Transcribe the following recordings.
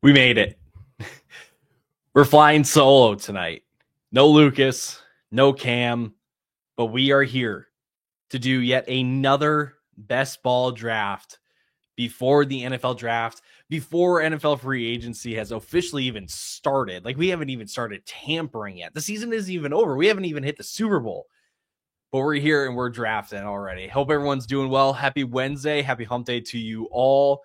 We made it. We're flying solo tonight. No Lucas, no Cam, but we are here to do yet another best ball draft before the NFL draft, before NFL free agency has officially even started. Like, we haven't even started tampering yet. The season isn't even over. We haven't even hit the Super Bowl, but we're here and we're drafting already. Hope everyone's doing well. Happy Wednesday. Happy hump day to you all.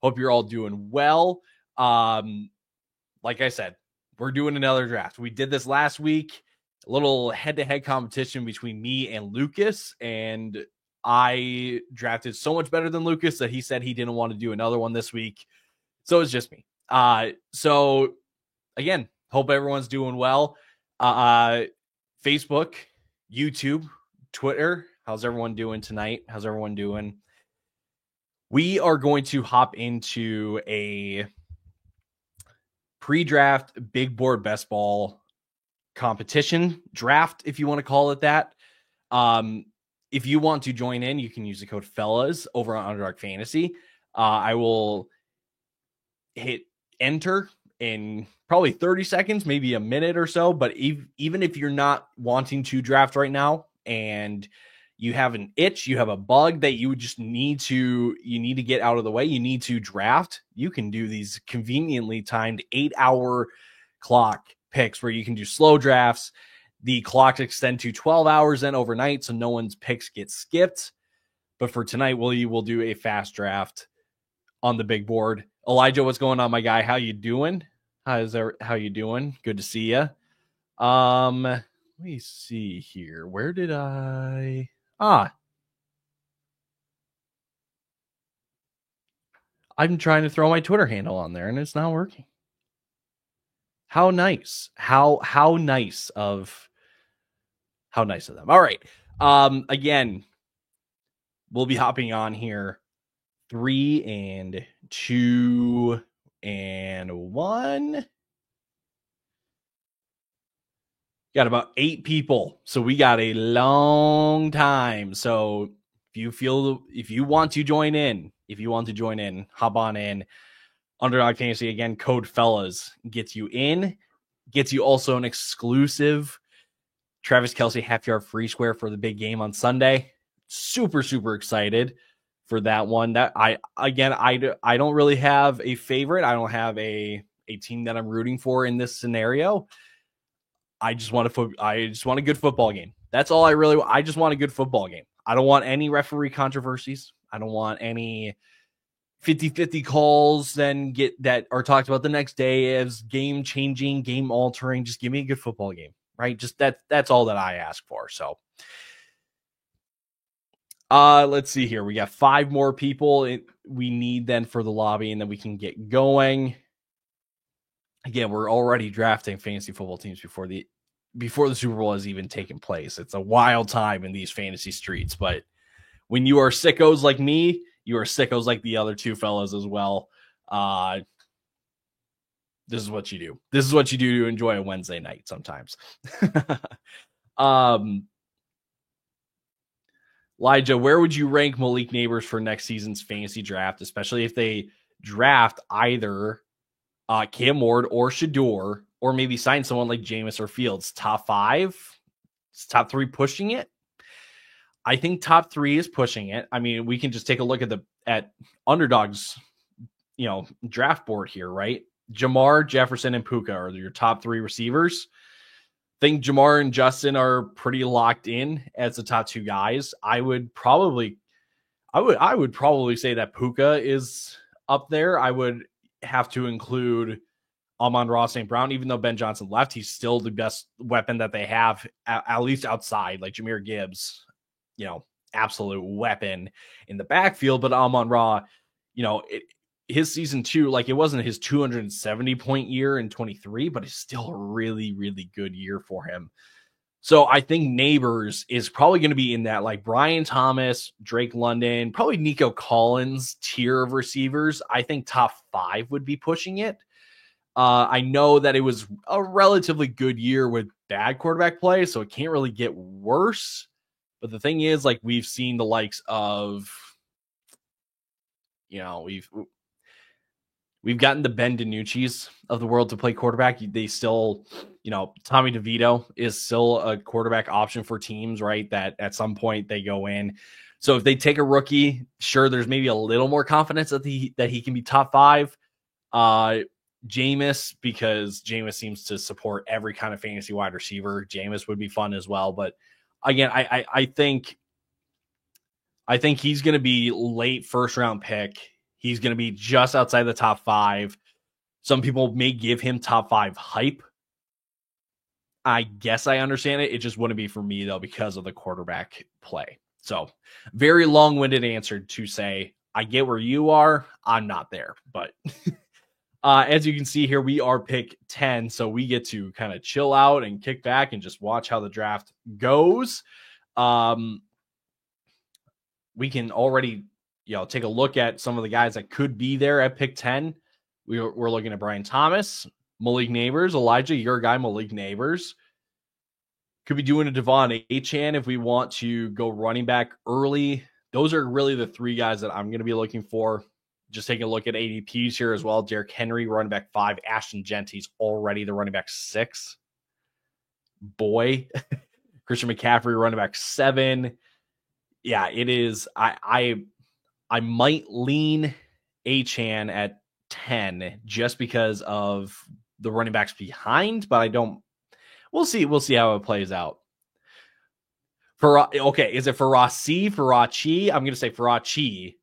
Hope you're all doing well. Like I said, we're doing another draft. We did this last week, a little head-to-head competition between me and Lucas, and I drafted so much better than Lucas that he said he didn't want to do another one this week. So it's just me. So again, hope everyone's doing well. Facebook, YouTube, Twitter. How's everyone doing tonight? How's everyone doing? We are going to hop into a pre-draft big board best ball competition draft, if you want to call it that. If you want to join in, you can use the code fellas over on Underdog Fantasy. I will hit enter in probably 30 seconds, maybe a minute or so. But even if you're not wanting to draft right now and you have an itch, you have a bug that you just need to get out of the way, you need to draft, you can do these conveniently timed 8-hour clock picks where you can do slow drafts. The clocks extend to 12 hours then overnight, so no one's picks get skipped. But for tonight, we will do a fast draft on the big board. Elijah, what's going on, my guy? How you doing? How you doing? Good to see you. Let me see here. Where did I... I'm trying to throw my Twitter handle on there and it's not working. How nice. How nice of them. All right. Again, we'll be hopping on here 3 and 2 and 1. Got about 8 people, so we got a long time. So if you want to join in, hop on in. Underdog Fantasy, again, code fellas gets you in, gets you also an exclusive Travis Kelce half-yard free square for the big game on Sunday. Super, super excited for that one. That I don't really have a favorite. I don't have a team that I'm rooting for in this scenario. I just want a good football game. That's all I just want a good football game. I don't want any referee controversies. I don't want any 50-50 calls then that are talked about the next day as game changing, game altering. Just give me a good football game, right? Just that's all that I ask for. So let's see here. We got 5 more people we need then for the lobby, and then we can get going. Again, we're already drafting fantasy football teams before the Super Bowl has even taken place. It's a wild time in these fantasy streets, but when you are sickos like me, you are sickos like the other 2 fellas as well. This is what you do. This is what you do to enjoy a Wednesday night sometimes. Elijah, where would you rank Malik Nabers for next season's fantasy draft, especially if they draft either Cam Ward or Shedeur, or maybe sign someone like Jameis or Fields? Top 5? Is top 3 pushing it? I think top 3 is pushing it. I mean, we can just take a look at Underdog's, draft board here, right? Jamar, Jefferson, and Puka are your top 3 receivers. I think Jamar and Justin are pretty locked in as the top 2 guys. I would probably say that Puka is up there. I would have to include Amon-Ra St. Brown, even though Ben Johnson left, he's still the best weapon that they have, at least outside, like Jahmyr Gibbs, absolute weapon in the backfield. But Amon-Ra, his season 2, like, it wasn't his 270 point year in 23, but it's still a really, really good year for him. So I think Nabers is probably going to be in that, like, Brian Thomas, Drake London, probably Nico Collins tier of receivers. I think top 5 would be pushing it. I know that it was a relatively good year with bad quarterback play, so it can't really get worse. But the thing is, like, we've seen the likes of, We've gotten the Ben DiNucci's of the world to play quarterback. They still, Tommy DeVito is still a quarterback option for teams, right? That at some point they go in. So if they take a rookie, sure, there's maybe a little more confidence that he can be top 5. Jameis, because Jameis seems to support every kind of fantasy wide receiver. Jameis would be fun as well. But again, I think he's going to be late first round pick. He's going to be just outside the top 5. Some people may give him top 5 hype. I guess I understand it. It just wouldn't be for me, though, because of the quarterback play. So very long-winded answer to say, I get where you are. I'm not there. But as you can see here, we are pick 10. So we get to kind of chill out and kick back and just watch how the draft goes. We can already take a look at some of the guys that could be there at pick 10. We're looking at Brian Thomas, Malik Nabers, Elijah, your guy, Malik Nabers. Could be doing a Devon Achane if we want to go running back early. Those are really the 3 guys that I'm going to be looking for. Just taking a look at ADPs here as well. Derrick Henry, running back 5. Ashton Genty's already the running back 6. Boy. Christian McCaffrey, running back 7. Yeah, it is. I might lean Achane at 10 just because of the running backs behind, but I don't. We'll see. We'll see how it plays out. Is it Farachi? I'm going to say Farachi.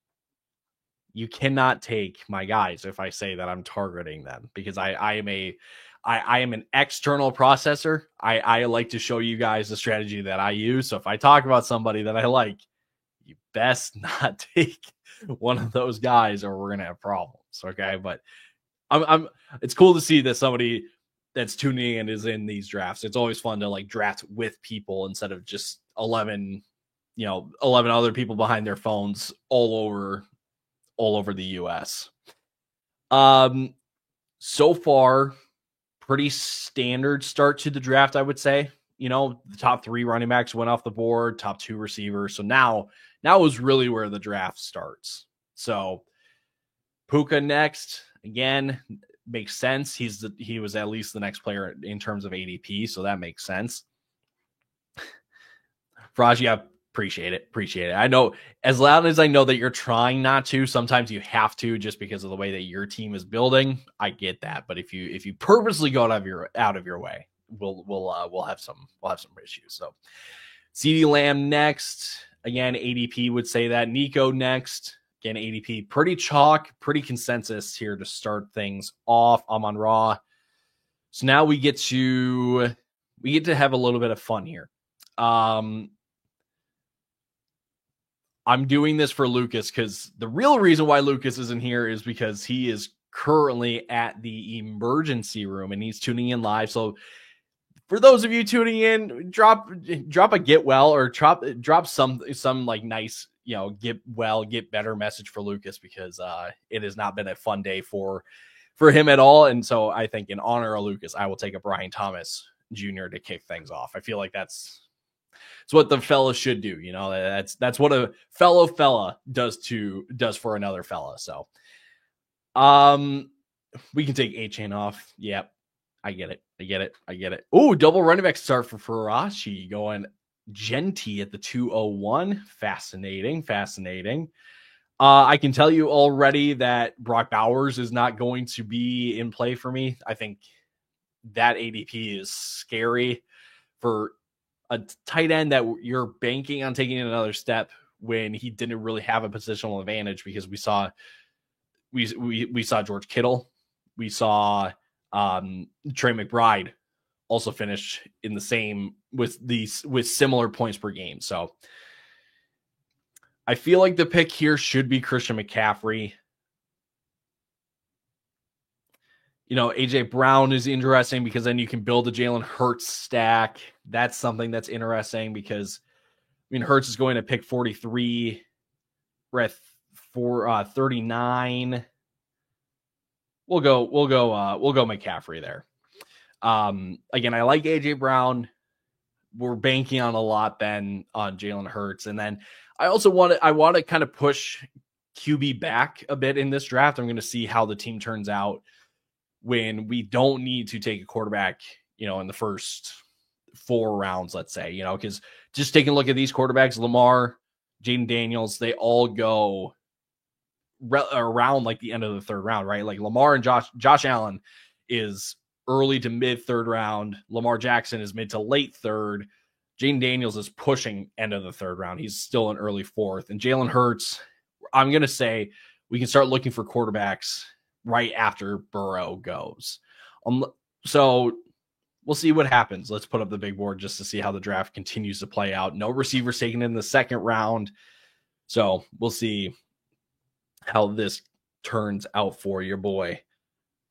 You cannot take my guys if I say that I'm targeting them, because I am an external processor. I like to show you guys the strategy that I use. So if I talk about somebody that I like, you best not take one of those guys or we're going to have problems. Okay. But it's cool to see that somebody that's tuning in is in these drafts. It's always fun to like draft with people instead of just 11 other people behind their phones all over the US. So far, pretty standard start to the draft, I would say. The top 3 running backs went off the board, top 2 receivers. So now is really where the draft starts. So Puka next, again, makes sense. He was at least the next player in terms of ADP, so that makes sense. Faraji, I appreciate it. I know, as loud as I know that you're trying not to, sometimes you have to just because of the way that your team is building. I get that, but if you purposely go out of your way, we'll have some issues. So CeeDee Lamb next, again, ADP would say that. Nico next, again, ADP pretty chalk, pretty consensus here to start things off. Amon-Ra. So now we get to have a little bit of fun here. I'm doing this for Lucas because the real reason why Lucas isn't here is because he is currently at the emergency room and he's tuning in live. So for those of you tuning in, drop a get well or drop some like nice, get well, get better message for Lucas, because it has not been a fun day for him at all. And so I think in honor of Lucas, I will take a Brian Thomas Jr. to kick things off. I feel like that's what the fella should do. That's what a fellow fella does for another fella. So, we can take Achane off. Yep. I get it. Oh, double running back start for Farachi, going Genty at the 201. Fascinating. I can tell you already that Brock Bowers is not going to be in play for me. I think that ADP is scary for a tight end that you're banking on taking another step when he didn't really have a positional advantage, because we saw George Kittle. We saw Trey McBride also finished in the same with similar points per game. So I feel like the pick here should be Christian McCaffrey. AJ Brown is interesting because then you can build a Jalen Hurts stack. That's something that's interesting because Hurts is going to pick 43. We're at 39. We'll go McCaffrey there. Again, I like AJ Brown. We're banking on a lot then on Jalen Hurts. And then I also want to kind of push QB back a bit in this draft. I'm going to see how the team turns out when we don't need to take a quarterback, in the first 4 rounds, let's say, because just taking a look at these quarterbacks, Lamar, Jaden Daniels, they all go around like the end of the 3rd round, right? Like Lamar and Josh Allen is early to mid 3rd round. Lamar Jackson is mid to late 3rd. Jaden Daniels is pushing end of the 3rd round. He's still an early 4th. And Jalen Hurts, I'm going to say we can start looking for quarterbacks right after Burrow goes. So we'll see what happens. Let's put up the big board just to see how the draft continues to play out. No receivers taken in the 2nd round. So we'll see how this turns out for your boy.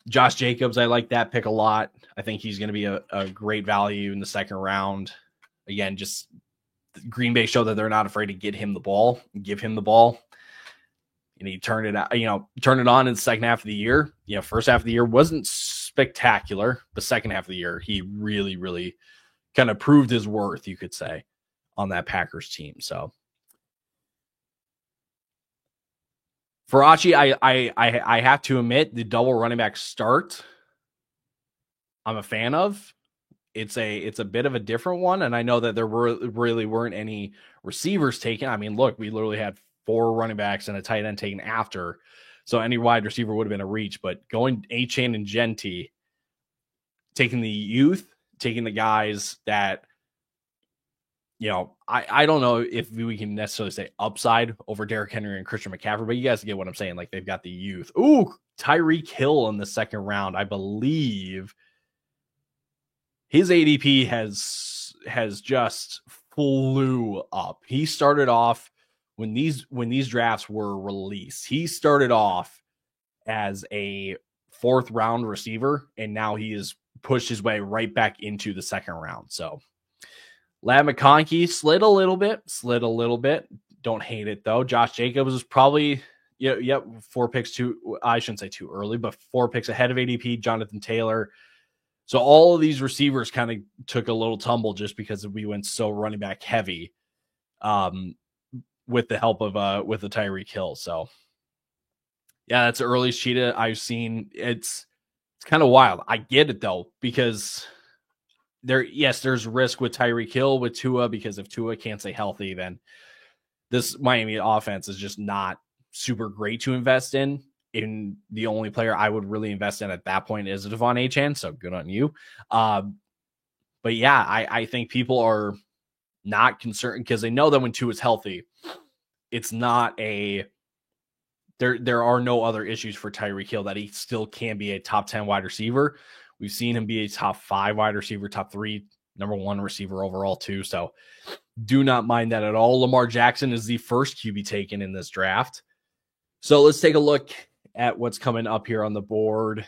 Josh Jacobs, I like that pick a lot. I think he's going to be a great value in the 2nd round. Again, just Green Bay showed that they're not afraid to give him the ball. And he turned it out, turned it on in the 2nd half of the year. First half of the year wasn't spectacular. The 2nd half of the year, he really, really kind of proved his worth, you could say, on that Packers team. So Farachi, I have to admit, the double running back start, I'm a fan of. It's a bit of a different one, and I know that there really weren't any receivers taken. I mean, look, we literally had 4 running backs and a tight end taken after, so any wide receiver would have been a reach. But going Achane and Genty, taking the youth, taking the guys that, I don't know if we can necessarily say upside over Derrick Henry and Christian McCaffrey, but you guys get what I'm saying. Like, they've got the youth. Ooh, Tyreek Hill in the 2nd round. I believe his ADP has just flew up. He started off when these drafts were released. He started off as a 4th round receiver, and now he has pushed his way right back into the 2nd round. So Ladd McConkey slid a little bit. Don't hate it though. Josh Jacobs was probably 4 picks I shouldn't say too early, but 4 picks ahead of ADP. Jonathan Taylor. So all of these receivers kind of took a little tumble just because we went so running back heavy, with the help of with the Tyreek Hill. So yeah, that's the earliest cheetah I've seen. It's kind of wild. I get it though, because there's risk with Tyreek Hill, with Tua, because if Tua can't stay healthy, then this Miami offense is just not super great to invest in. And the only player I would really invest in at that point is Devon Achane. So good on you. But yeah, I think people are not concerned because they know that when Tua is healthy, it's not there are no other issues for Tyreek Hill, that he still can be a top 10 wide receiver. We've seen him be a top 5 wide receiver, top 3, number 1 receiver overall too. So do not mind that at all. Lamar Jackson is the first QB taken in this draft. So let's take a look at what's coming up here on the board.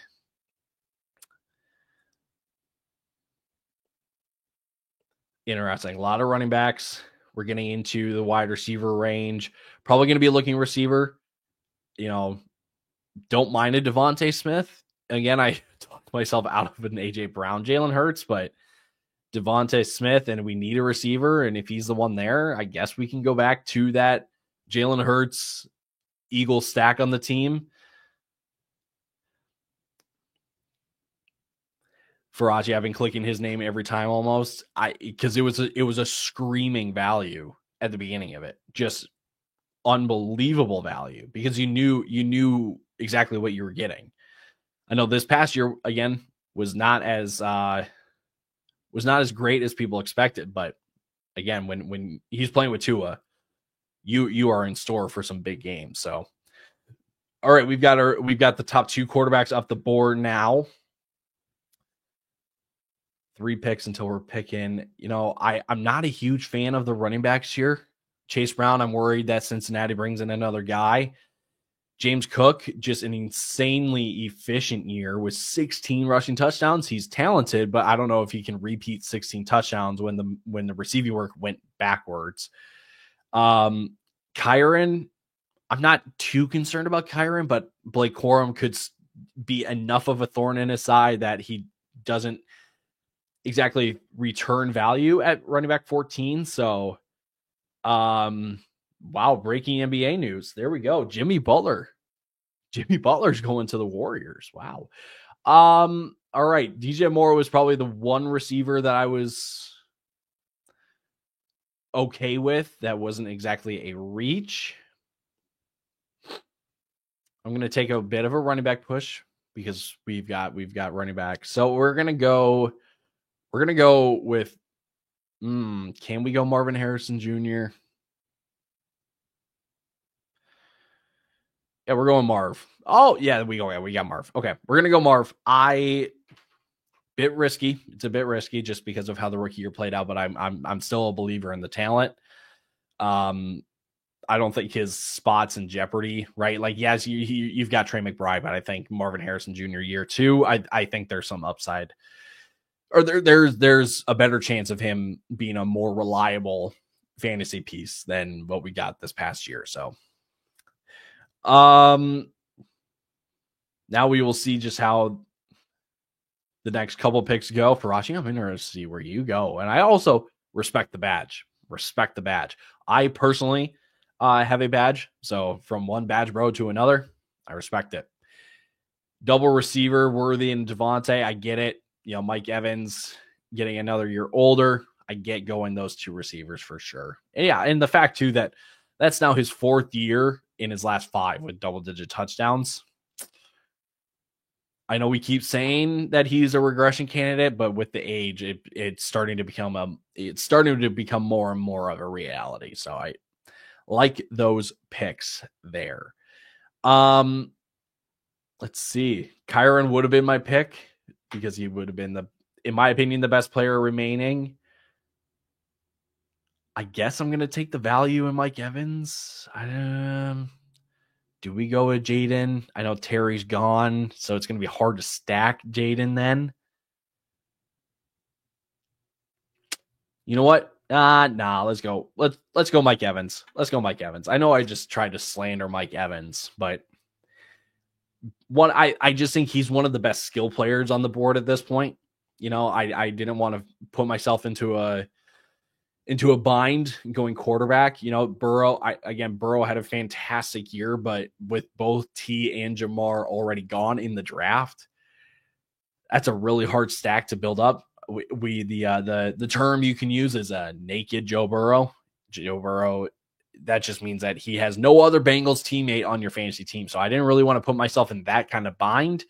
Interesting. A lot of running backs. We're getting into the wide receiver range. Probably going to be looking receiver. Don't mind a Devontae Smith. Again, I talked myself out of an AJ Brown, Jalen Hurts, but Devontae Smith, and we need a receiver. And if he's the one there, I guess we can go back to that Jalen Hurts Eagle stack on the team. Faraji, I've been clicking his name every time almost. Because it was a screaming value at the beginning of it. Just unbelievable value, because you knew exactly what you were getting. I know this past year again was not as great as people expected, but again, when he's playing with Tua, you are in store for some big games. So all right, we've got the top 2 quarterbacks up the board now. 3 picks until we're picking. I'm not a huge fan of the running backs here. Chase Brown, I'm worried that Cincinnati brings in another guy. James Cook, just an insanely efficient year with 16 rushing touchdowns. He's talented, but I don't know if he can repeat 16 touchdowns when the receiving work went backwards. Kyren, I'm not too concerned about Kyren, but Blake Corum could be enough of a thorn in his side that he doesn't exactly return value at running back 14. So, Wow, breaking NBA news. There we go. Jimmy Butler. Jimmy Butler's going to the Warriors. Wow. All right. DJ Moore was probably the one receiver that I was okay with. That wasn't exactly a reach. I'm going to take a bit of a running back push because we've got running back. So we're going to go with can we go Marvin Harrison Jr.? Yeah, we're going Marv. Oh, yeah, we got Marv. Okay, we're going to go Marv. Bit risky. It's a bit risky just because of how the rookie year played out, but I'm still a believer in the talent. I don't think his spot's in jeopardy, right? Like, yes, you've got Trey McBride, but I think Marvin Harrison Jr. year 2, I think there's some upside, or there's a better chance of him being a more reliable fantasy piece than what we got this past year. So, now we will see just how the next couple picks go. Farashi, I'm interested to see where you go, and I also respect the badge. Respect the badge. I personally have a badge. So from one badge bro to another, I respect it. Double receiver, Worthy and Devontae. I get it. You know, Mike Evans getting another year older. I get going those two receivers for sure. And yeah, and the fact too that that's now his 4th year in his last 5 with double-digit touchdowns. I know we keep saying that he's a regression candidate, but with the age, it's starting to become more and more of a reality. So I like those picks there. Let's see. Kyron would have been my pick because he would have been in my opinion, the best player remaining. I guess I'm going to take the value in Mike Evans. Do we go with Jaden? I know Terry's gone, so it's going to be hard to stack Jaden then. You know what? Let's go. Let's go Mike Evans. Let's go Mike Evans. I know I just tried to slander Mike Evans, but I just think he's one of the best skill players on the board at this point. You know, I didn't want to put myself into a bind going quarterback. You know, Burrow had a fantastic year, but with both T and Jamar already gone in the draft, that's a really hard stack to build up. The term you can use is a naked Joe Burrow. Joe Burrow, that just means that he has no other Bengals teammate on your fantasy team. So I didn't really want to put myself in that kind of bind.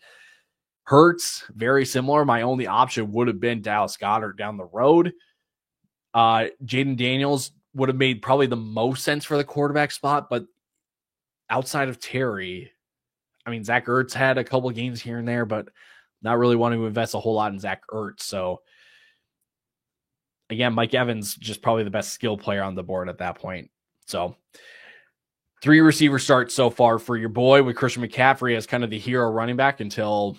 Hurts, very similar. My only option would have been Dallas Goedert down the road. Jaden Daniels would have made probably the most sense for the quarterback spot, but outside of Terry, I mean, Zach Ertz had a couple games here and there, but not really wanting to invest a whole lot in Zach Ertz. So again, Mike Evans, just probably the best skill player on the board at that point. So 3 receiver starts so far for your boy, with Christian McCaffrey as kind of the hero running back until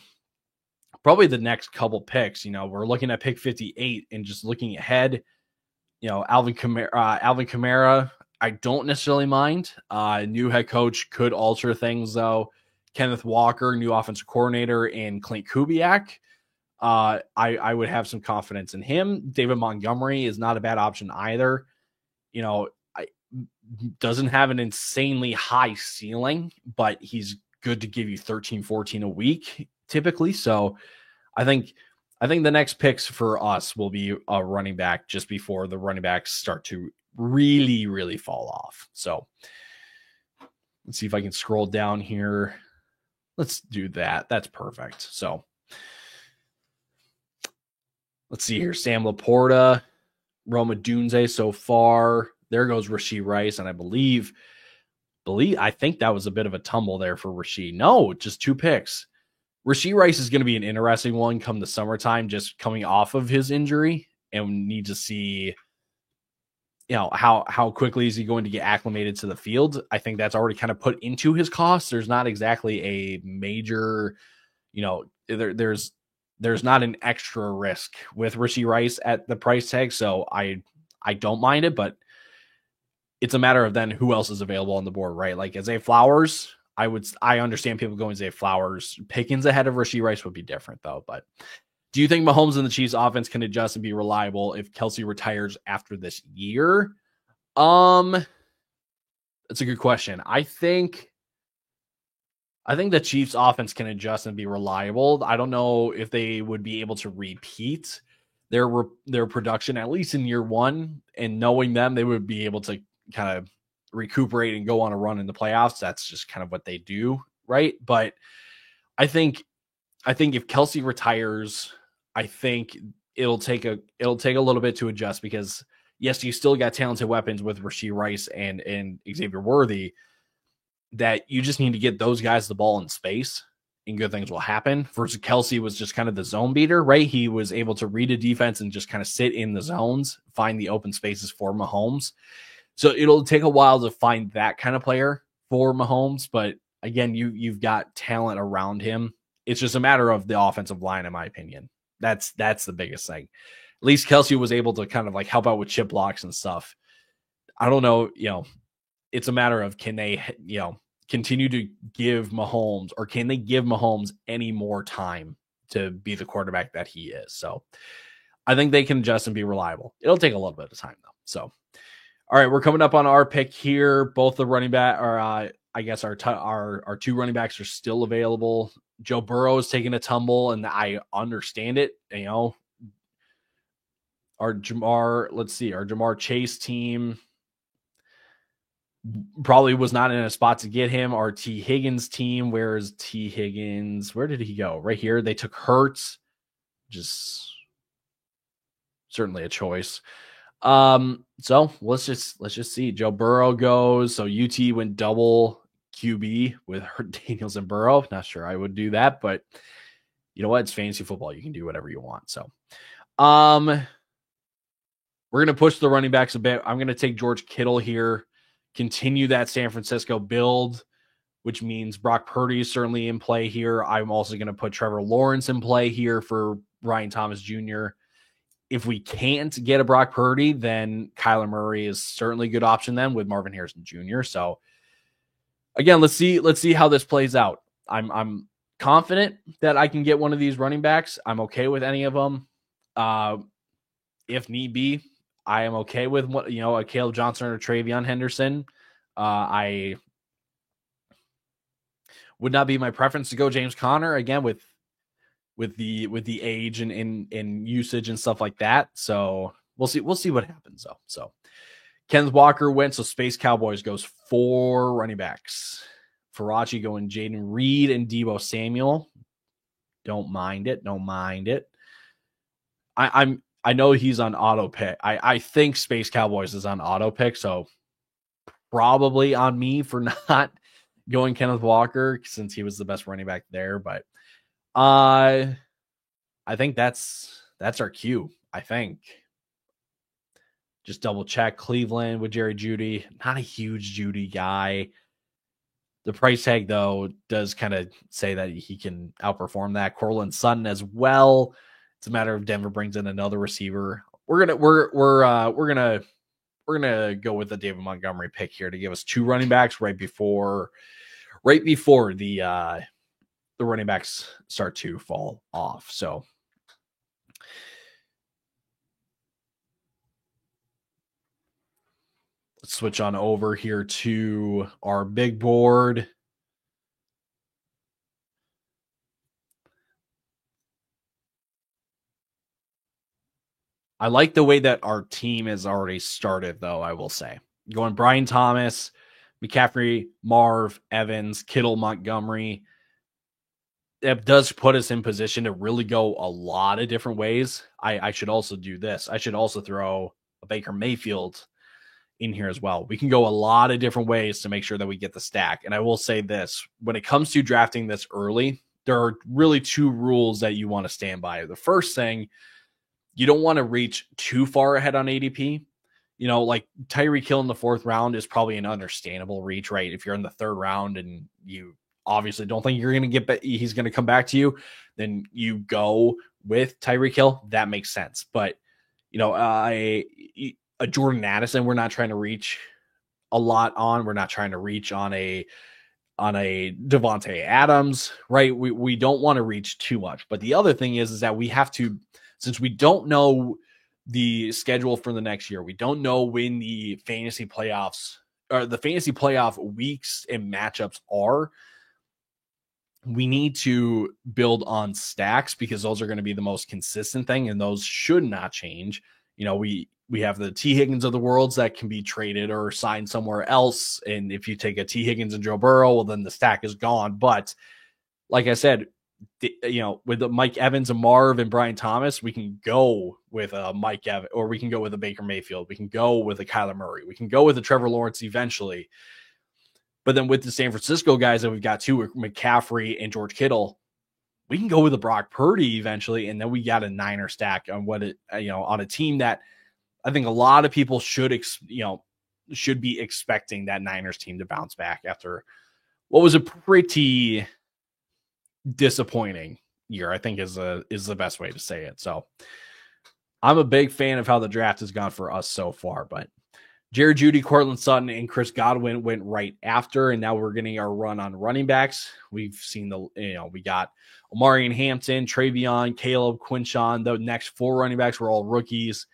probably the next couple picks. You know, we're looking at pick 58 and just looking ahead. You know, Alvin Kamara, I don't necessarily mind. New head coach could alter things, though. Kenneth Walker, new offensive coordinator, and Clint Kubiak. I would have some confidence in him. David Montgomery is not a bad option either. You know, doesn't have an insanely high ceiling, but he's good to give you 13, 14 a week typically. So I think the next picks for us will be a running back just before the running backs start to really, really fall off. So let's see if I can scroll down here. Let's do that. That's perfect. So let's see here. Sam Laporta, Roma Dunze so far. There goes Rashee Rice. And I I think that was a bit of a tumble there for Rashee. No, just 2 picks. Rashee Rice is going to be an interesting one come the summertime, just coming off of his injury, and we need to see, you know, how quickly is he going to get acclimated to the field. I think that's already kind of put into his costs. There's not exactly a major, you know, there's not an extra risk with Rashee Rice at the price tag. So I don't mind it, but it's a matter of then who else is available on the board, right? Like Zay Flowers, I understand people going Zay Flowers. Pickens ahead of Rashee Rice would be different though. But do you think Mahomes and the Chiefs offense can adjust and be reliable if Kelsey retires after this year? That's a good question. I think the Chiefs offense can adjust and be reliable. I don't know if they would be able to repeat their production, at least in year one, and knowing them, they would be able to kind of recuperate and go on a run in the playoffs. That's just kind of what they do, right? But I think if Kelce retires, I think it'll take a little bit to adjust, because yes, you still got talented weapons with Rashee Rice and Xavier Worthy, that you just need to get those guys the ball in space and good things will happen. Versus Kelce was just kind of the zone beater, right? He was able to read a defense and just kind of sit in the zones, find the open spaces for Mahomes. So it'll take a while to find that kind of player for Mahomes. But again, you've got talent around him. It's just a matter of the offensive line, in my opinion. That's the biggest thing. At least Kelce was able to kind of like help out with chip blocks and stuff. I don't know, it's a matter of, can they, continue to give Mahomes, or can they give Mahomes any more time to be the quarterback that he is? So I think they can adjust and be reliable. It'll take a little bit of time though. So, all right, we're coming up on our pick here. Both the running back, or I guess our two running backs are still available. Joe Burrow is taking a tumble, and I understand it. Our Jamar Chase team probably was not in a spot to get him. Our T. Higgins team, where is T. Higgins? Where did he go? Right here. They took Hurts. Just certainly a choice. So let's just see. Joe Burrow goes. So UT went double QB with Daniels and Burrow. Not sure I would do that, but you know what? It's fantasy football. You can do whatever you want. So, we're going to push the running backs a bit. I'm going to take George Kittle here, continue that San Francisco build, which means Brock Purdy is certainly in play here. I'm also going to put Trevor Lawrence in play here for Ryan Thomas Jr. If we can't get a Brock Purdy, then Kyler Murray is certainly a good option then with Marvin Harrison Jr. So again, let's see how this plays out. I'm confident that I can get one of these running backs. I'm okay with any of them. If need be, I am okay with a Caleb Johnson or TreVeyon Henderson. I would not be my preference to go James Conner again with the age and usage and stuff like that. So we'll see what happens though. So Kenneth Walker went. So Space Cowboys goes 4 running backs. Farachi going Jaden Reed and Deebo Samuel. Don't mind it. I know he's on auto pick. I think Space Cowboys is on auto pick, so probably on me for not going Kenneth Walker since he was the best running back there. But I think that's our cue. I think. Just double check Cleveland with Jerry Jeudy. Not a huge Jeudy guy. The price tag though does kind of say that he can outperform that. Courtland Sutton as well. It's a matter of Denver brings in another receiver. We're gonna go with the David Montgomery pick here to give us 2 running backs right before the running backs start to fall off. So let's switch on over here to our big board. I like the way that our team has already started, though, I will say. Going Brian Thomas, McCaffrey, Marv, Evans, Kittle, Montgomery. It does put us in position to really go a lot of different ways. I should also do this. I should also throw a Baker Mayfield in here as well. We can go a lot of different ways to make sure that we get the stack. And I will say this, when it comes to drafting this early, there are really 2 rules that you want to stand by. The first thing, you don't want to reach too far ahead on ADP. Like Tyreek Hill in the 4th round is probably an understandable reach, right? If you're in the 3rd round and you obviously don't think he's going to come back to you, then you go with Tyreek Hill. That makes sense. But, a Jordan Addison, we're not trying to reach a lot on. We're not trying to reach on a Devontae Adams, right? We don't want to reach too much. But the other thing is that we have to, since we don't know the schedule for the next year, we don't know when the fantasy playoffs or the fantasy playoff weeks and matchups are, we need to build on stacks because those are going to be the most consistent thing, and those should not change. You know, we have the T. Higgins of the worlds that can be traded or signed somewhere else. And if you take a T. Higgins and Joe Burrow, well, then the stack is gone. But like I said, you know, with the Mike Evans and Marv and Brian Thomas, we can go with a Mike Evans, or we can go with a Baker Mayfield. We can go with a Kyler Murray. We can go with a Trevor Lawrence eventually. But then with the San Francisco guys that we've got too, McCaffrey and George Kittle, we can go with a Brock Purdy eventually. And then we got a Niner stack on on a team that I think a lot of people should be expecting that Niners team to bounce back after what was a pretty disappointing year, I think is the best way to say it. So I'm a big fan of how the draft has gone for us so far, but Jerry Jeudy, Courtland Sutton, and Chris Godwin went right after, and now we're getting our run on running backs. We've seen we got Omarion Hampton, Travion, Caleb, Quinshawn. The next 4 running backs were all rookies.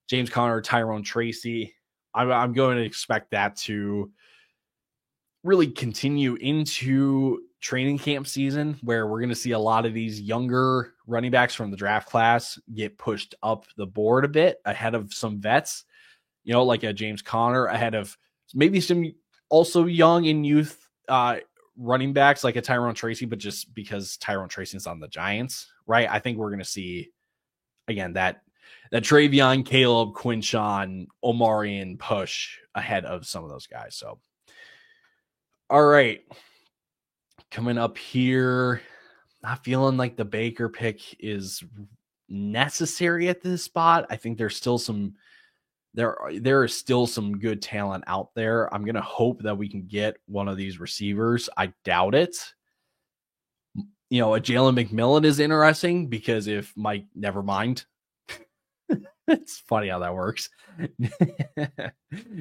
James Conner, Tyrone Tracy. I'm going to expect that to really continue into training camp season, where we're going to see a lot of these younger running backs from the draft class get pushed up the board a bit ahead of some vets. You know, like a James Conner, ahead of maybe some also young and youth running backs like a Tyrone Tracy, but just because Tyrone Tracy's on the Giants, right? I think we're going to see, again, that Travion, Caleb, Quinshawn, Omarion push ahead of some of those guys. So, all right. Coming up here, not feeling like the Baker pick is necessary at this spot. I think there's still there is still some good talent out there. I'm going to hope that we can get one of these receivers. I doubt it. You know, a Jalen McMillan is interesting because if Mike, never mind. It's funny how that works.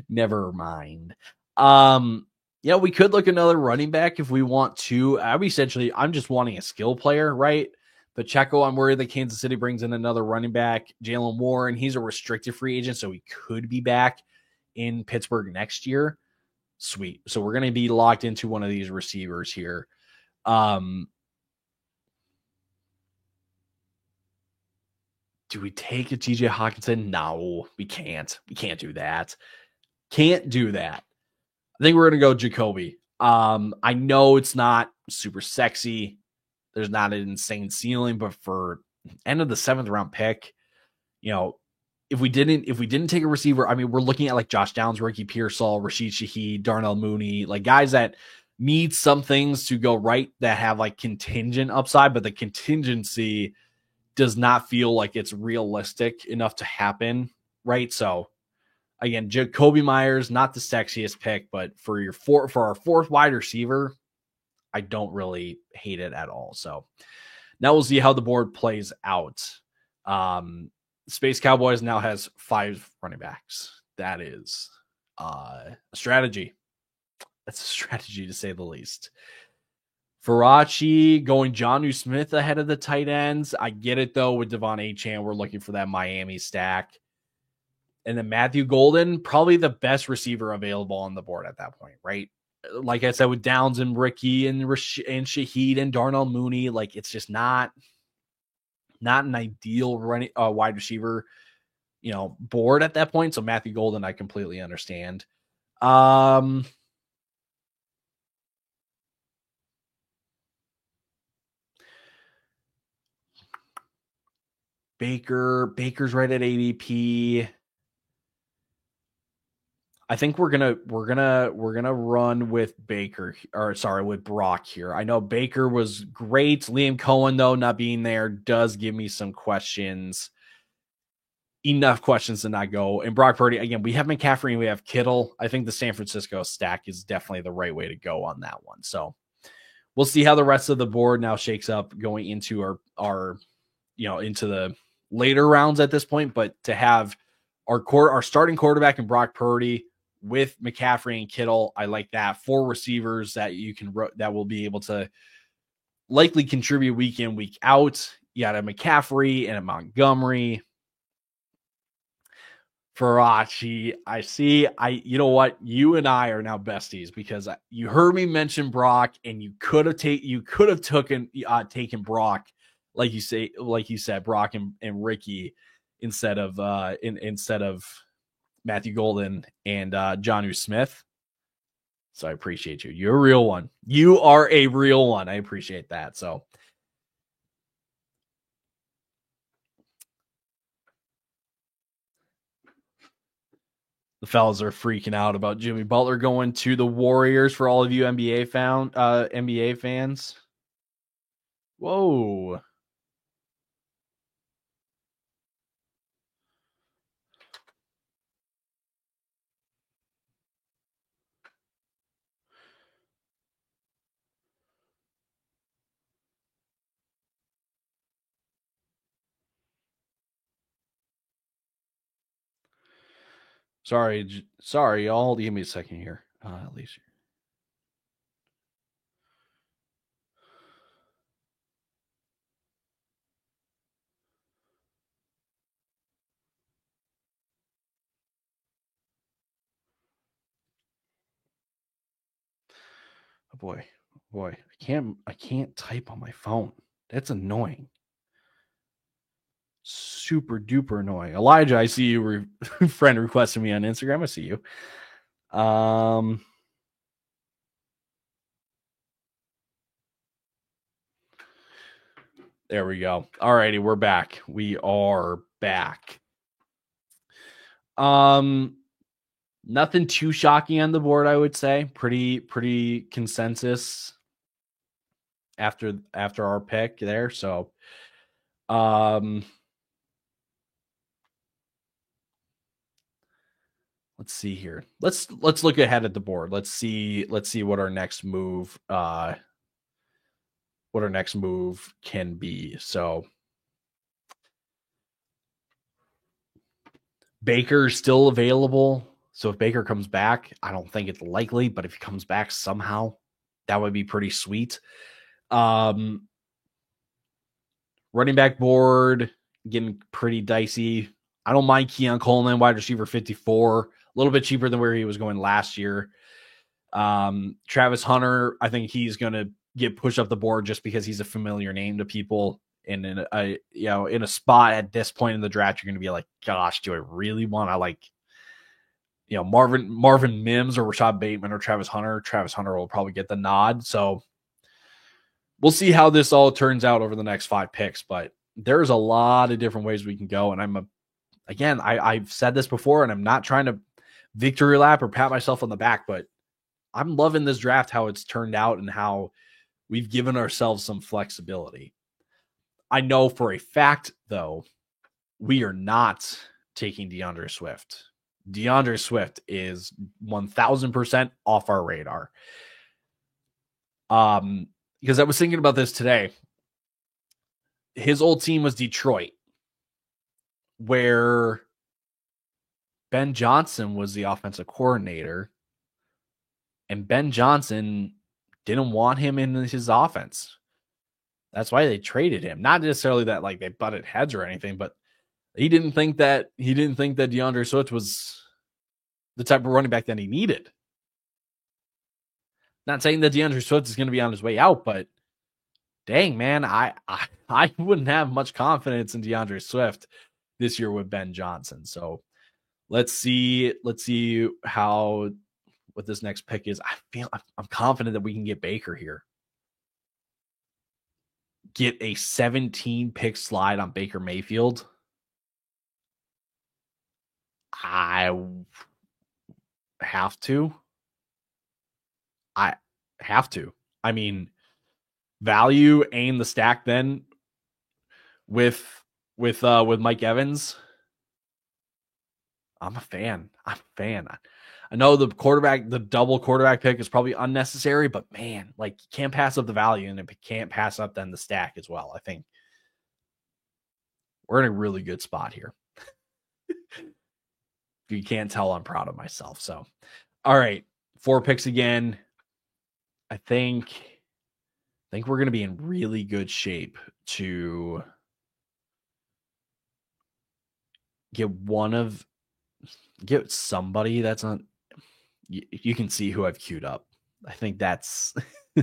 Never mind. Yeah, we could look another running back if we want to. I'm just wanting a skill player, right? Pacheco, I'm worried that Kansas City brings in another running back. Jalen Warren, he's a restricted free agent, so he could be back in Pittsburgh next year. Sweet. So we're going to be locked into one of these receivers here. Do we take a TJ Hawkinson? No, we can't. We can't do that. Can't do that. I think we're going to go Jacoby. I know it's not super sexy. There's not an insane ceiling, but for end of the 7th round pick, you know, if we didn't take a receiver, I mean, we're looking at like Josh Downs, Ricky Pearsall, Rashid Shaheed, Darnell Mooney, like guys that need some things to go right that have like contingent upside, but the contingency does not feel like it's realistic enough to happen, right? So again, Jacoby Myers, not the sexiest pick, but for our 4th wide receiver, I don't really hate it at all. So now we'll see how the board plays out. Space Cowboys now has 5 running backs. That is a strategy. That's a strategy to say the least. Farachi going Jonnu Smith ahead of the tight ends. I get it though with Devon Achane. We're looking for that Miami stack. And then Matthew Golden, probably the best receiver available on the board at that point, right? Like I said, with Downs and Ricky and Shaheed and Darnell Mooney, like it's just not an ideal running wide receiver, you know, board at that point. So Matthew Golden, I completely understand. Baker's right at ADP. I think we're gonna run with with Brock here. I know Baker was great. Liam Cohen, though, not being there does give me some questions. Enough questions to not go. And Brock Purdy, again, we have McCaffrey and we have Kittle. I think the San Francisco stack is definitely the right way to go on that one. So we'll see how the rest of the board now shakes up going into our into the later rounds at this point. But to have our starting quarterback in Brock Purdy with McCaffrey and Kittle, I like that. 4 receivers that that will be able to likely contribute week in, week out. You got a McCaffrey and a Montgomery. Farachi, I see. You know what? You and I are now besties because you heard me mention Brock, and you could have taken Brock, like you said, Brock and Ricky instead of instead of Matthew Golden and Jonnu Smith. So I appreciate you. You're a real one. You are a real one. I appreciate that. So. The fellas are freaking out about Jimmy Butler going to the Warriors for all of you NBA fans. Whoa. Sorry, y'all. Give me a second here. At least. Oh boy, I can't type on my phone. That's annoying. Super duper annoying. Elijah, I see you friend requested me on Instagram. I see you. There we go. All righty, we're back. We are back. Nothing too shocking on the board, I would say. Pretty consensus after our pick there. So, let's see here. Let's look ahead at the board. Let's see what our next move can be. So, Baker's still available. So if Baker comes back, I don't think it's likely, but if he comes back somehow, that would be pretty sweet. Running back board getting pretty dicey. I don't mind Keon Coleman, wide receiver 54, a little bit cheaper than where he was going last year. Travis Hunter, I think he's going to get pushed up the board just because he's a familiar name to people. And in a spot at this point in the draft, you're going to be like, gosh, do I really want to Marvin Mims or Rashad Bateman or Travis Hunter? Travis Hunter will probably get the nod. So we'll see how this all turns out over the next 5 picks, but there's a lot of different ways we can go. And I've said this before, and I'm not trying to victory lap or pat myself on the back, but I'm loving this draft, how it's turned out and how we've given ourselves some flexibility. I know for a fact, though, we are not taking DeAndre Swift. DeAndre Swift is 1,000% off our radar. Because I was thinking about this today. His old team was Detroit, where Ben Johnson was the offensive coordinator, and Ben Johnson didn't want him in his offense. That's why they traded him. Not necessarily that like they butted heads or anything, but he didn't think that DeAndre Swift was the type of running back that he needed. Not saying that DeAndre Swift is going to be on his way out, but dang, man, I wouldn't have much confidence in DeAndre Swift this year with Ben Johnson. So let's see how what this next pick is. I'm confident that we can get Baker here. Get a 17 pick slide on Baker Mayfield. I have to. I mean, value aim the stack then with Mike Evans. I'm a fan. I know the double quarterback pick is probably unnecessary, but man, like you can't pass up the value, and if you can't pass up then the stack as well. I think we're in a really good spot here. If you can't tell, I'm proud of myself. So, all right, 4 picks again. I think we're going to be in really good shape to get one of get somebody that's not. You can see who I've queued up. I think that's. I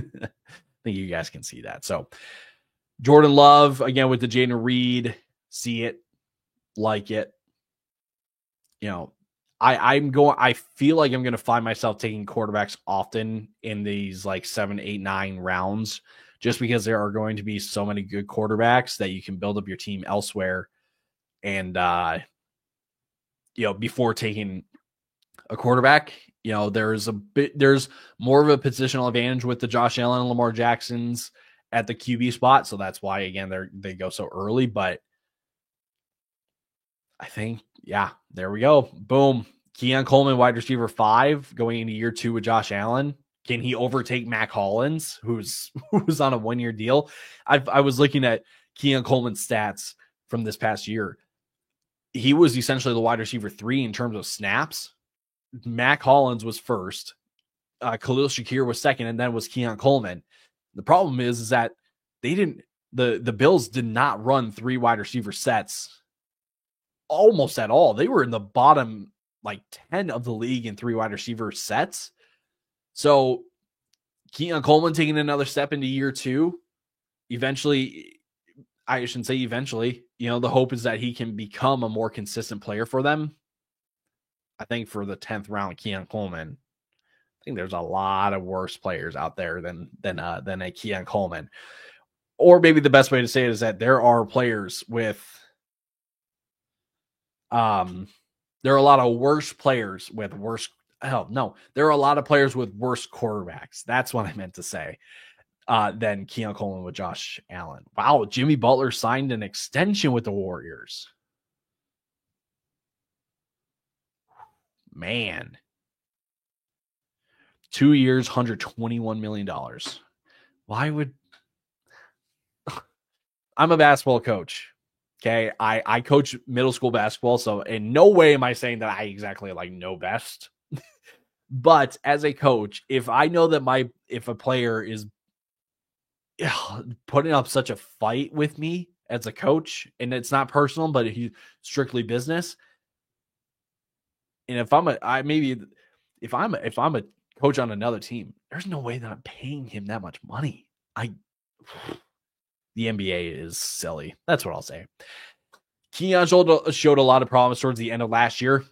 think you guys can see that. So Jordan Love again with the Jayden Reed. See it, like it. I feel like I'm going to find myself taking quarterbacks often in these like 7, 8, 9 rounds, just because there are going to be so many good quarterbacks that you can build up your team elsewhere. And, before taking a quarterback, there's more of a positional advantage with the Josh Allen and Lamar Jacksons at the QB spot. So that's why, again, they go so early, but I think, yeah, there we go. Boom. Keon Coleman, wide receiver 5, going into year 2 with Josh Allen. Can he overtake Mac Hollins, who's on a 1-year deal? I was looking at Keon Coleman's stats from this past year. He was essentially the wide receiver 3 in terms of snaps. Mac Hollins was first. Khalil Shakir was second, and then was Keon Coleman. The problem is that the Bills did not run 3 wide receiver sets almost at all. They were in the bottom like 10 of the league in 3 wide receiver sets. So Keon Coleman taking another step into year 2. Eventually, I shouldn't say eventually, the hope is that he can become a more consistent player for them. I think for the 10th round, Keon Coleman, I think there's a lot of worse players out there than a Keon Coleman. Or maybe the best way to say it is that there are players with there are a lot of worse players with worse. Hell, no, there are a lot of players with worse quarterbacks. That's what I meant to say. Than Keon Coleman with Josh Allen. Wow, Jimmy Butler signed an extension with the Warriors. Man. 2 years, $121 million. Why would... I'm a basketball coach. Okay, I coach middle school basketball, so in no way am I saying that I exactly know best. But as a coach, if I know that if a player is putting up such a fight with me as a coach, and it's not personal, but he's strictly business, and if I'm a coach on another team, there's no way that I'm paying him that much money. The NBA is silly. That's what I'll say. Keon showed a lot of promise towards the end of last year.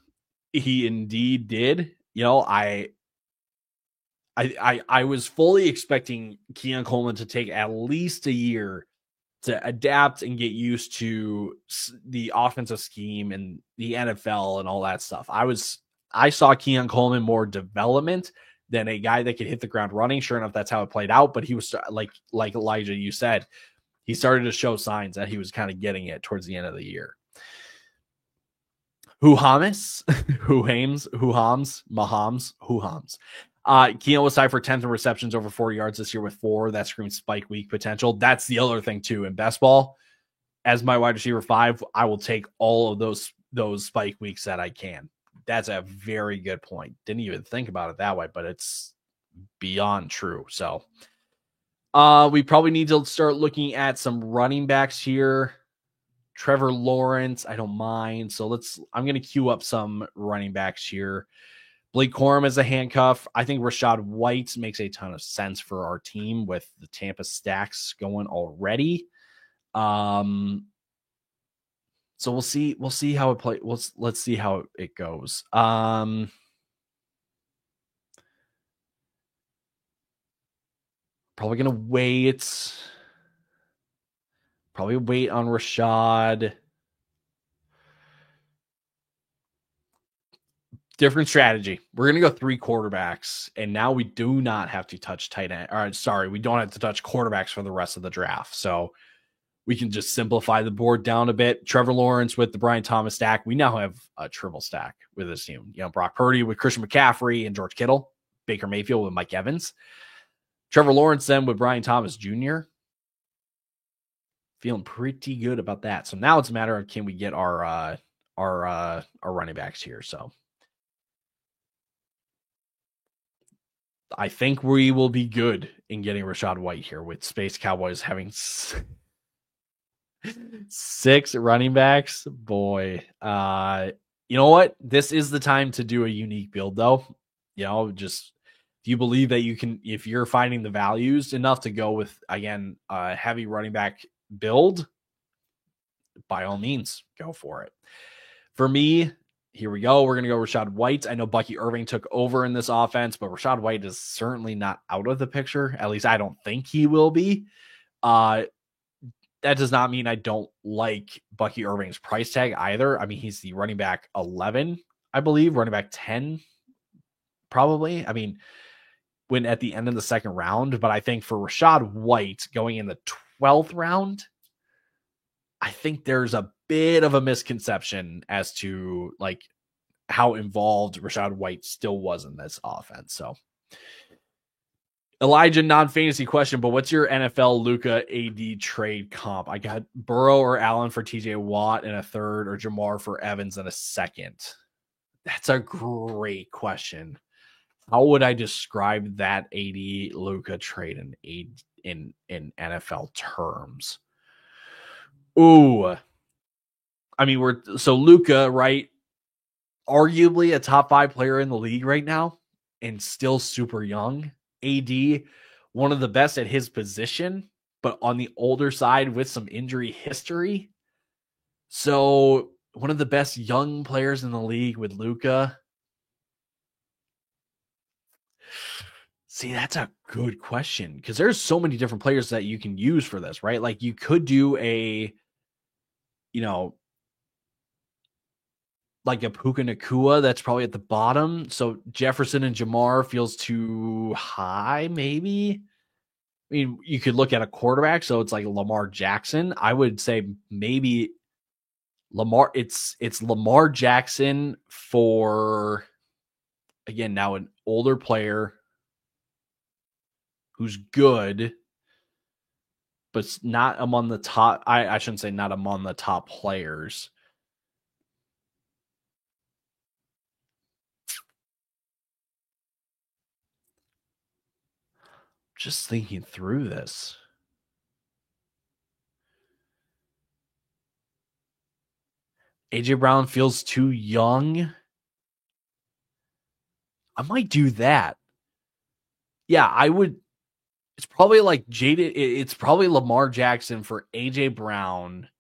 He indeed did. I was fully expecting Keon Coleman to take at least a year to adapt and get used to the offensive scheme and the NFL and all that stuff. I saw Keon Coleman more development than a guy that could hit the ground running. Sure enough, that's how it played out. But he was like Elijah, you said, he started to show signs that he was kind of getting it towards the end of the year. Mahams. Keon was tied for 10th in receptions over 4 yards this year with 4. That screams spike week potential. That's the other thing too in best ball. As my wide receiver 5, I will take all of those spike weeks that I can. That's a very good point. Didn't even think about it that way, but it's beyond true. So we probably need to start looking at some running backs here. Trevor Lawrence, I don't mind. So I'm going to queue up some running backs here. Blake Corum as a handcuff. I think Rachaad White makes a ton of sense for our team with the Tampa stacks going already. So we'll see how it plays. Let's see how it goes. Probably going to wait. Probably wait on Rashad. Different strategy. We're going to go 3 quarterbacks, and now we do not have to touch tight end. All right, sorry, we don't have to touch quarterbacks for the rest of the draft. So we can just simplify the board down a bit. Trevor Lawrence with the Brian Thomas stack. We now have a triple stack with this team. Brock Purdy with Christian McCaffrey and George Kittle. Baker Mayfield with Mike Evans. Trevor Lawrence then with Brian Thomas Jr. Feeling pretty good about that. So now it's a matter of, can we get our running backs here? So I think we will be good in getting Rachaad White here, with Space Cowboys having 6 running backs. Boy, You know what? This is the time to do a unique build, though. Just if you believe that you can, if you're finding the values enough to go with, again, a heavy running back build, by all means, go for it. For me, here we go. We're going to go Rachaad White. I know Bucky Irving took over in this offense, but Rachaad White is certainly not out of the picture. At least I don't think he will be. That does not mean I don't like Bucky Irving's price tag either. I mean, he's the running back 11, I believe, running back 10, probably. I mean, when at the end of the second round, but I think for Rachaad White going in the 12th round, I think there's a bit of a misconception as to like how involved Rachaad White still was in this offense. So Elijah, non-fantasy question, but what's your NFL Luka AD trade comp? I got Burrow or Allen for TJ Watt in a third, or Jamar for Evans in a second. That's a great question. How would I describe that AD Luka trade in NFL terms? Ooh, I mean, so Luka, right? Arguably a top 5 player in the league right now, and still super young. AD, one of the best at his position, but on the older side with some injury history. So one of the best young players in the league with Luka. See, that's a good question because there's so many different players that you can use for this, right? Like you could do like a Puka Nacua that's probably at the bottom. So Jefferson and Jamar feels too high, maybe. I mean, you could look at a quarterback, so it's like Lamar Jackson. I would say maybe Lamar. It's Lamar Jackson for, again, now an older player who's good, but not among the top. I shouldn't say not among the top players. Just thinking through this. AJ Brown feels too young. I might do that. Yeah, I would. It's probably like Jaded. It's probably Lamar Jackson for AJ Brown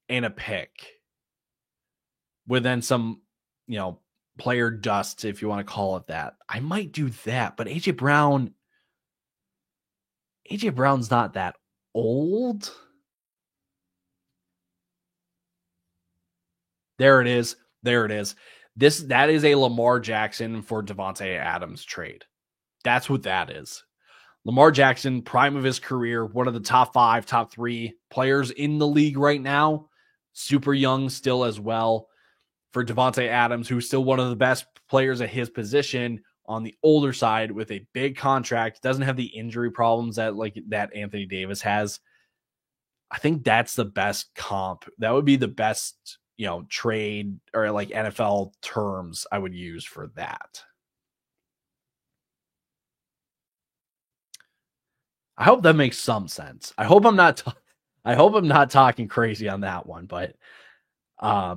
and a pick, with then some, player dust, if you want to call it that. I might do that, but AJ Brown's not that old. There it is. That is a Lamar Jackson for Davante Adams trade. That's what that is. Lamar Jackson, prime of his career, one of the top 5, top 3 players in the league right now. Super young still as well. For Davante Adams, who's still one of the best players at his position on the older side with a big contract, doesn't have the injury problems that Anthony Davis has. I think that's the best comp. That would be the best, trade or like NFL terms I would use for that. I hope that makes some sense. I hope I'm not talking crazy on that one, but I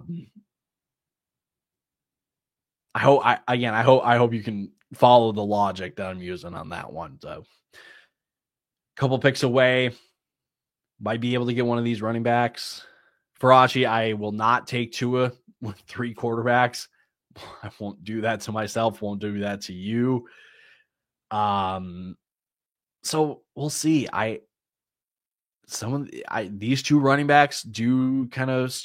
hope you can follow the logic that I'm using on that one. So, couple picks away, might be able to get one of these running backs. Farachi, I will not take Tua with 3 quarterbacks. I won't do that to myself. Won't do that to you. So we'll see. These 2 running backs do kind of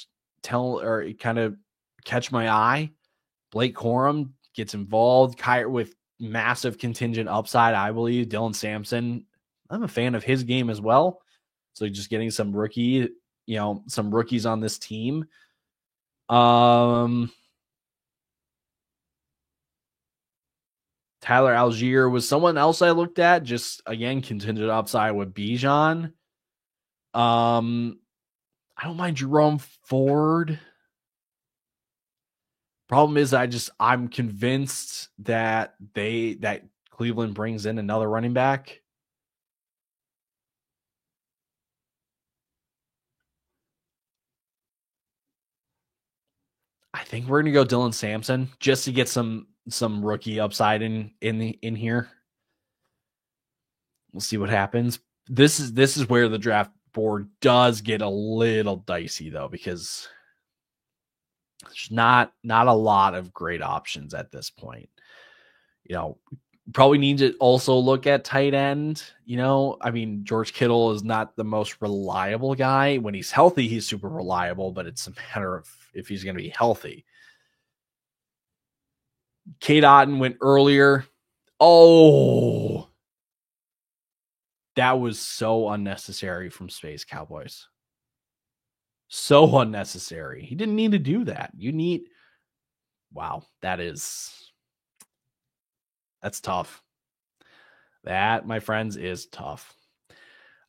catch my eye. Blake Corum gets involved with massive contingent upside, I believe. Dylan Sampson, I'm a fan of his game as well. So just getting some rookies on this team. Tyler Algier was someone else I looked at. Just again, contingent upside with Bijan. I don't mind Jerome Ford. Problem is, I'm convinced that Cleveland brings in another running back. I think we're gonna go Dylan Sampson just to get some rookie upside in here. We'll see what happens. This is where the draft board does get a little dicey though, because there's not a lot of great options at this point. You know, probably need to also look at tight end. You know, I mean, George Kittle is not the most reliable guy. When he's healthy, he's super reliable, but it's a matter of if he's going to be healthy. Cade Otton went earlier. Oh, that was so unnecessary from Space Cowboys. So unnecessary. He didn't need to do that. Wow, that's tough. That, my friends, is tough.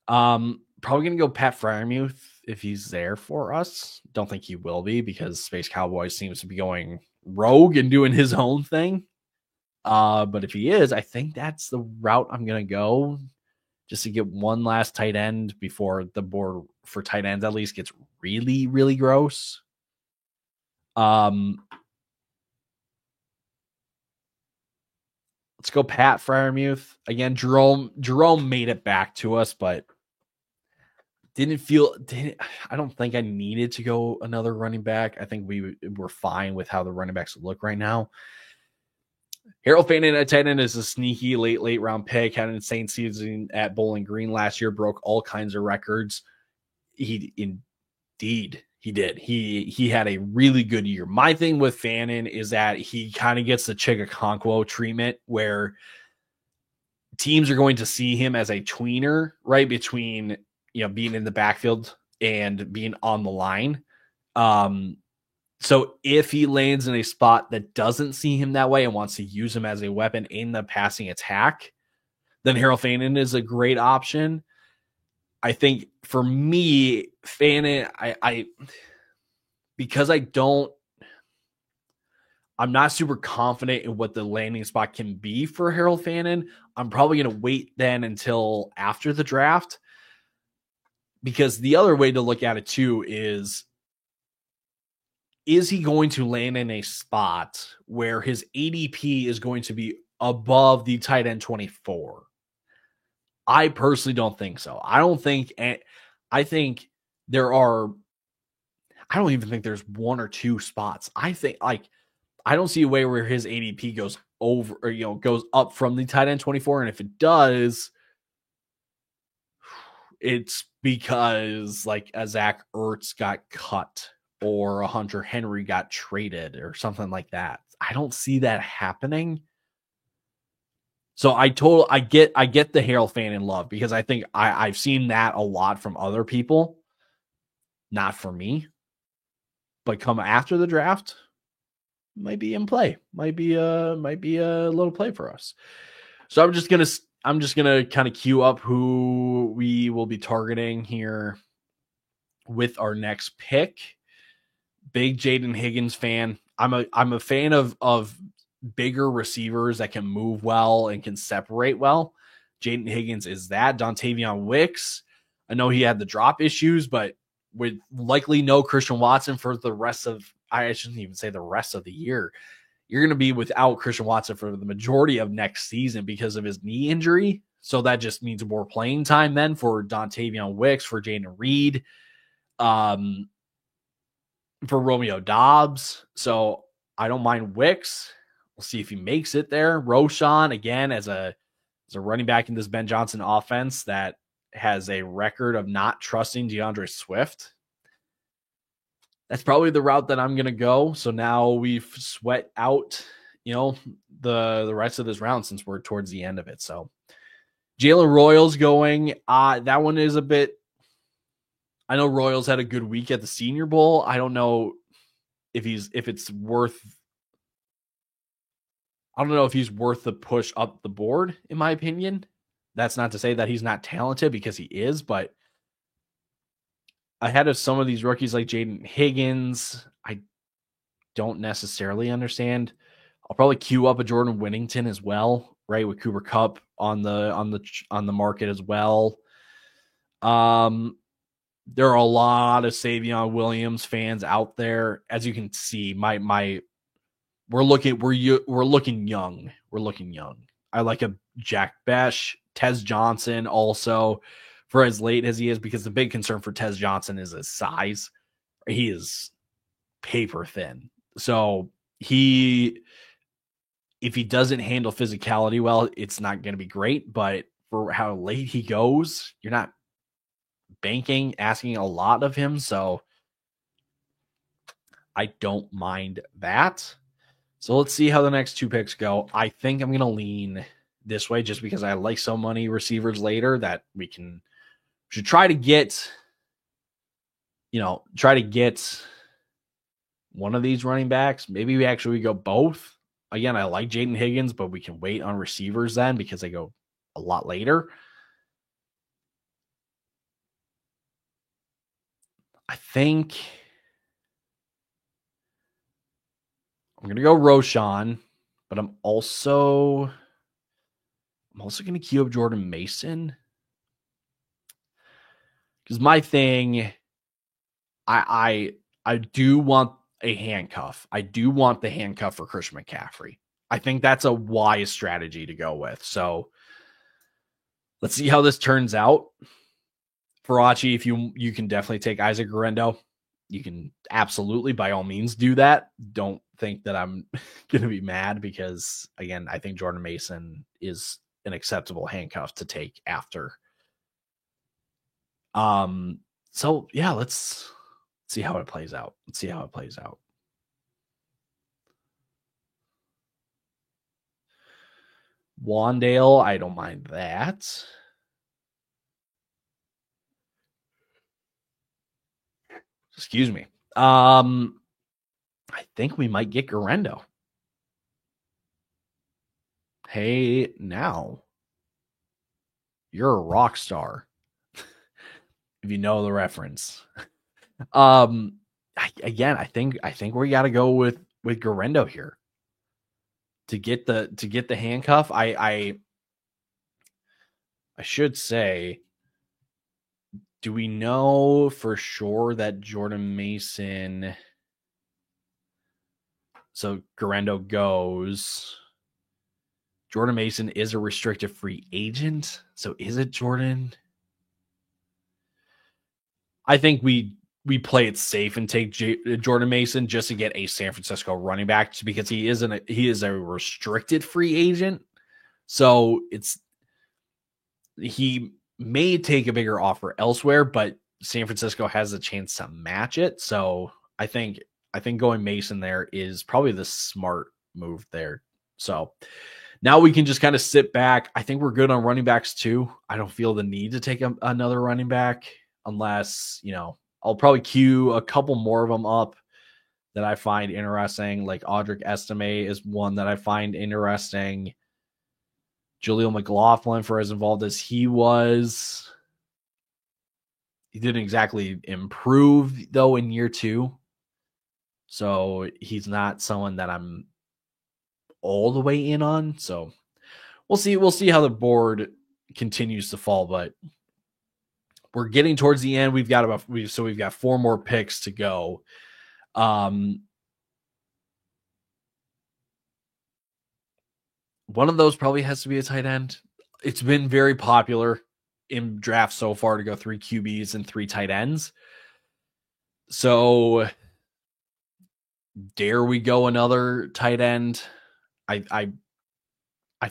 Probably gonna go Pat Freiermuth if he's there for us. Don't think he will be because Space Cowboys seems to be going rogue and doing his own thing. But if he is, I think that's the route I'm gonna go, just to get one last tight end before the board for tight ends at least gets really, really gross. Let's go Pat Freiermuth. Again, Jerome made it back to us, but I don't think I needed to go another running back. I think we're fine with how the running backs look right now. Harold Fannin at tight end is a sneaky late round pick. Had an insane season at Bowling Green last year. Broke all kinds of records. He did. He had a really good year. My thing with Fannin is that he kind of gets the Chig Okonkwo treatment, where teams are going to see him as a tweener, right between being in the backfield and being on the line. So if he lands in a spot that doesn't see him that way and wants to use him as a weapon in the passing attack, then Harold Fannin is a great option. I think for me, Fannin, because I'm not super confident in what the landing spot can be for Harold Fannin. I'm probably going to wait then until after the draft, because the other way to look at it too is he going to land in a spot where his ADP is going to be above the tight end 24? I personally don't think so. I don't even think there's one or two spots. I don't see a way where his ADP goes over or goes up from the tight end 24. And if it does, it's because like a Zach Ertz got cut or a Hunter Henry got traded or something like that. I don't see that happening. So I get the Harold Fannin love, because I think I've seen that a lot from other people. Not for me, but come after the draft, might be in play. Might be a little play for us. So I'm just gonna kind of queue up who we will be targeting here with our next pick. Big Jaden Higgins fan. I'm a fan of bigger receivers that can move well and can separate well. Jaden Higgins is that. Dontavion Wicks, I know he had the drop issues, but with likely no Christian Watson for the rest of, I shouldn't even say the rest of the year. You're going to be without Christian Watson for the majority of next season because of his knee injury. So that just means more playing time then for Dontavion Wicks, for Jayden Reed, for Romeo Doubs. So I don't mind Wicks. We'll see if he makes it there. Roschon, again, as a running back in this Ben Johnson offense that has a record of not trusting DeAndre Swift. That's probably the route that I'm going to go. So now we've sweat out, the rest of this round since we're towards the end of it. So Jalen Royals going. That one is a bit. I know Royals had a good week at the Senior Bowl. I don't know if it's worth. I don't know if he's worth the push up the board, in my opinion. That's not to say that he's not talented, because he is, but ahead of some of these rookies like Jaden Higgins, I don't necessarily understand. I'll probably queue up a Jordan Whittington as well, right? With Cooper Kupp on the market as well. there are a lot of Savion Williams fans out there. As you can see, we're looking young. We're looking young. I like a Jack Besh, Tez Johnson also for as late as he is, because the big concern for Tez Johnson is his size. He is paper thin. So if he doesn't handle physicality well, it's not going to be great. But for how late he goes, you're not asking a lot of him. So I don't mind that. So let's see how the next two picks go. I think I'm going to lean this way just because I like so many receivers later that we should try to get one of these running backs. Maybe we go both. Again, I like Jaden Higgins, but we can wait on receivers then because they go a lot later. I think I'm going to go Roschon, but I'm also going to queue up Jordan Mason. Because my thing, I do want a handcuff. I do want the handcuff for Christian McCaffrey. I think that's a wise strategy to go with. So let's see how this turns out. Faraci, if you can definitely take Isaac Guerendo. You can absolutely, by all means, do that. Don't think that I'm going to be mad because, again, I think Jordan Mason is an acceptable handcuff to take after. So yeah, let's see how it plays out. Wandale, I don't mind that. Excuse me. I think we might get Guerendo. Hey, now you're a rock star. If you know the reference. Again, I think we got to go with Guerendo here to get the handcuff. I should say, do we know for sure that Jordan Mason? So Guerendo goes. Jordan Mason is a restricted free agent. So is it Jordan? I think we play it safe and take Jordan Mason just to get a San Francisco running back because he is a restricted free agent. So he may take a bigger offer elsewhere, but San Francisco has a chance to match it. So I think going Mason there is probably the smart move there. So now we can just kind of sit back. I think we're good on running backs too. I don't feel the need to take another running back unless, I'll probably queue a couple more of them up that I find interesting. Like Audric Estime is one that I find interesting. Jaleel McLaughlin, for as involved as he was, he didn't exactly improve though in year 2. So he's not someone that I'm all the way in on. So we'll see how the board continues to fall, but we're getting towards the end. We've got 4 more picks to go. One of those probably has to be a tight end. It's been very popular in drafts so far to go 3 QBs and 3 tight ends. So dare we go another tight end? I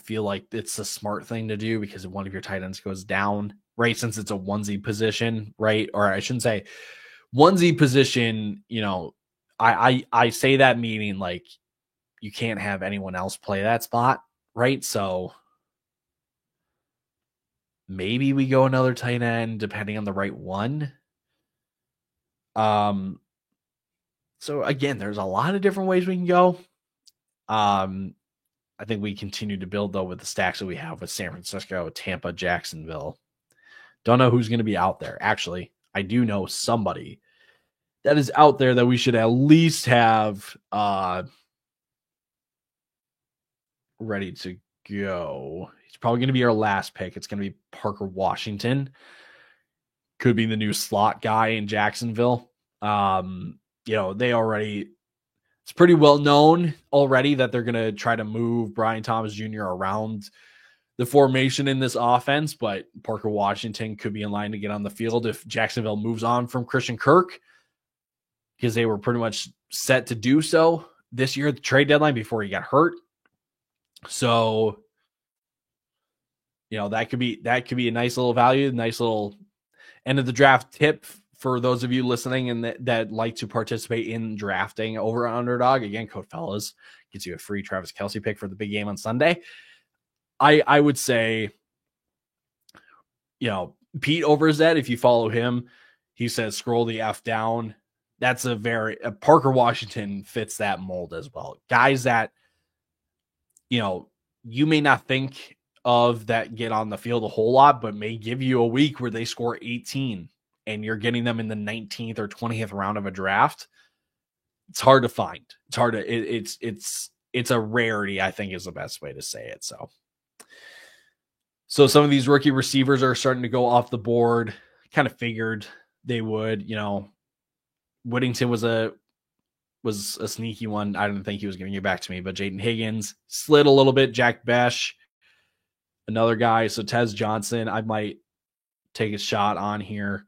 feel like it's a smart thing to do because if one of your tight ends goes down, right? Since it's a onesie position, right? Or I shouldn't say onesie position, I say that meaning like you can't have anyone else play that spot, right? So maybe we go another tight end depending on the right one. So again, there's a lot of different ways we can go. I think we continue to build though with the stacks that we have with San Francisco, Tampa, Jacksonville. Don't know who's going to be out there. Actually, I do know somebody that is out there that we should at least have ready to go. It's probably going to be our last pick. It's going to be Parker Washington. could be the new slot guy in Jacksonville. It's pretty well known already that they're going to try to move Brian Thomas Jr. around the formation in this offense, but Parker Washington could be in line to get on the field if Jacksonville moves on from Christian Kirk, because they were pretty much set to do so this year at the trade deadline before he got hurt. So, that could be a nice little value, nice little end of the draft tip for those of you listening and that like to participate in drafting over on Underdog. Again, code fellas gets you a free Travis Kelce pick for the big game on Sunday. I would say, Pete Overzet, if you follow him, he says scroll the F down. That's Parker Washington fits that mold as well. Guys that, you may not think of that get on the field a whole lot, but may give you a week where they score 18 and you're getting them in the 19th or 20th round of a draft. It's hard to find. It's hard to, it's a rarity, I think is the best way to say it. So some of these rookie receivers are starting to go off the board. Kind of figured they would. Whittington was a sneaky one. I didn't think he was going to get back to me, but Jaden Higgins slid a little bit. Jack Besh, another guy. So Tez Johnson, I might take a shot on here.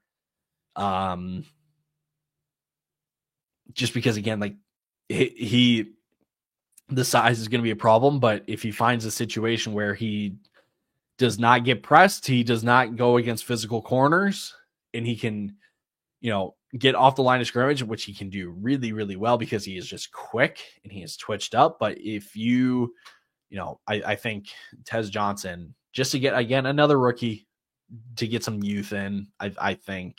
Just because, again, like the size is going to be a problem, but if he finds a situation where he does not get pressed, he does not go against physical corners, and he can, get off the line of scrimmage, which he can do really, really well because he is just quick and he is twitched up. But if I think Tez Johnson, just to get, again, another rookie to get some youth in, I think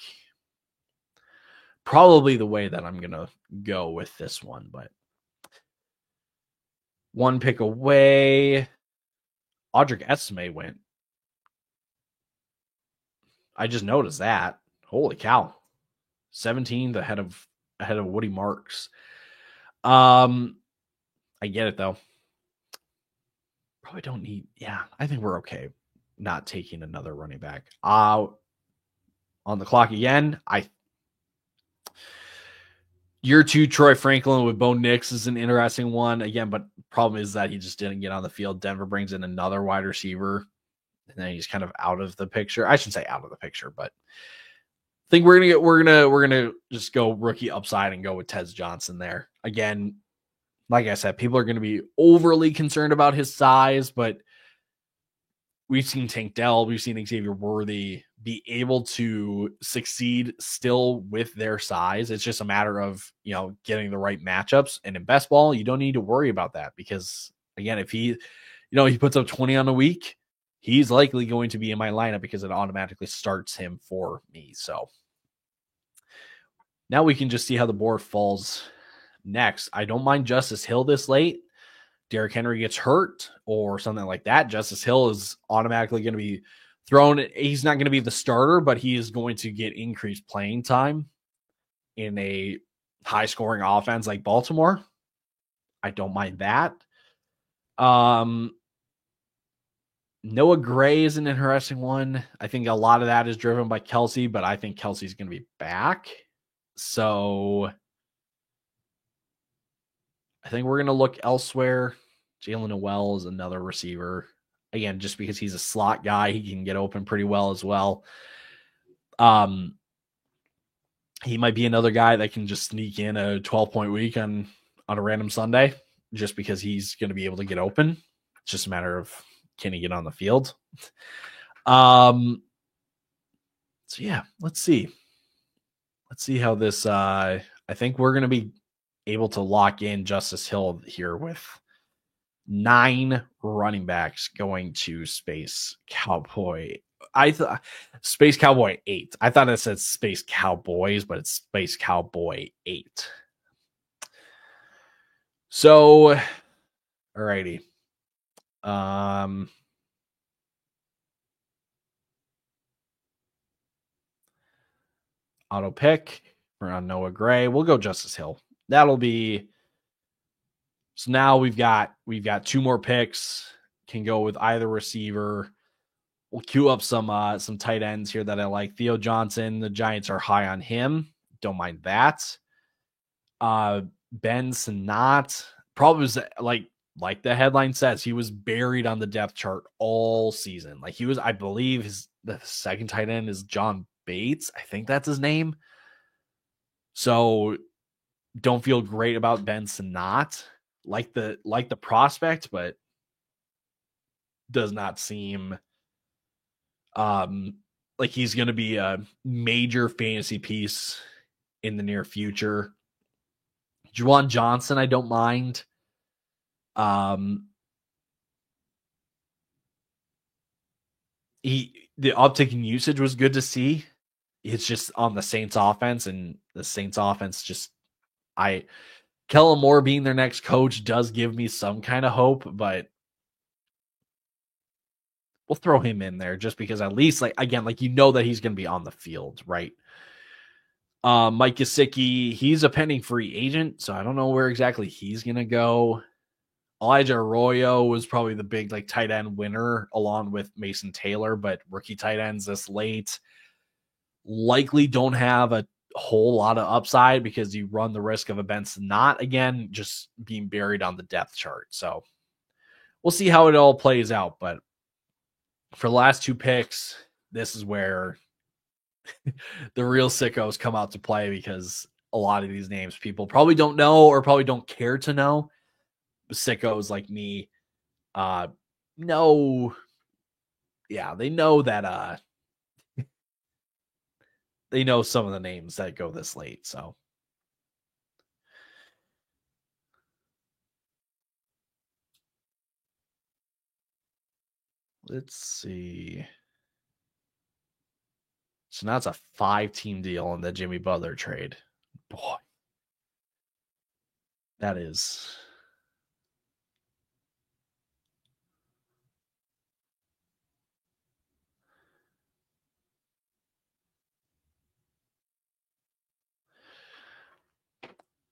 probably the way that I'm going to go with this one. But one pick away, Audric Estime went. I just noticed that. Holy cow. 17th ahead of Woody Marks. I get it though. Probably don't need. Yeah, I think we're okay not taking another running back. On the clock again. Year 2, Troy Franklin with Bo Nix is an interesting one again, but problem is that he just didn't get on the field. Denver brings in another wide receiver, and then he's kind of out of the picture. I shouldn't say out of the picture, but I think we're gonna just go rookie upside and go with Tez Johnson there. Again, like I said, people are going to be overly concerned about his size, but we've seen Tank Dell, we've seen Xavier Worthy be able to succeed still with their size. It's just a matter of, getting the right matchups. And in best ball, you don't need to worry about that because, again, if he puts up 20 on a week, he's likely going to be in my lineup because it automatically starts him for me. So now we can just see how the board falls next. I don't mind Justice Hill this late. Derrick Henry gets hurt or something like that. Justice Hill is automatically going to be thrown. He's not going to be the starter, but he is going to get increased playing time in a high scoring offense like Baltimore. I don't mind that. Noah Gray is an interesting one. I think a lot of that is driven by Kelce, but I think Kelce's going to be back. So I think we're going to look elsewhere. Jalen Noel is another receiver. Again, just because he's a slot guy, he can get open pretty well as well. He might be another guy that can just sneak in a 12-point week on a random Sunday just because he's going to be able to get open. It's just a matter of, can he get on the field? So yeah, let's see. Let's see how this, I think we're going to be able to lock in Justice Hill here with 9 running backs going to Space Cowboy. I thought Space Cowboy 8. I thought it said Space Cowboys, but it's Space Cowboy 8. So, alrighty. Auto pick. We're on Noah Gray. We'll go Justice Hill. That'll be. So now we've got 2 more picks. Can go with either receiver. We'll queue up some tight ends here that I like. Theo Johnson, the Giants are high on him. Don't mind that. Ben Sinnott, problem is like the headline says, he was buried on the depth chart all season. Like he was, I believe the second tight end is John Bates. I think that's his name. So don't feel great about Ben Sinnott. Like the prospect, but does not seem like he's going to be a major fantasy piece in the near future. Juwan Johnson, I don't mind. The uptick in usage was good to see. It's just on the Saints offense, and the Saints offense Kellen Moore being their next coach does give me some kind of hope, but we'll throw him in there just because at least that he's going to be on the field, right? Mike Gesicki, he's a pending free agent, so I don't know where exactly he's going to go. Elijah Arroyo was probably the big tight end winner along with Mason Taylor, but rookie tight ends this late likely don't have a whole lot of upside because you run the risk of a Ben Sinnott again just being buried on the depth chart. So we'll see how it all plays out. But for the last two picks, this is where the real sickos come out to play because a lot of these names people probably don't know or probably don't care to know. Sickos like me know. Yeah, they know that they know some of the names that go this late. So let's see. So now it's a 5-team deal on the Jimmy Butler trade. Boy, that is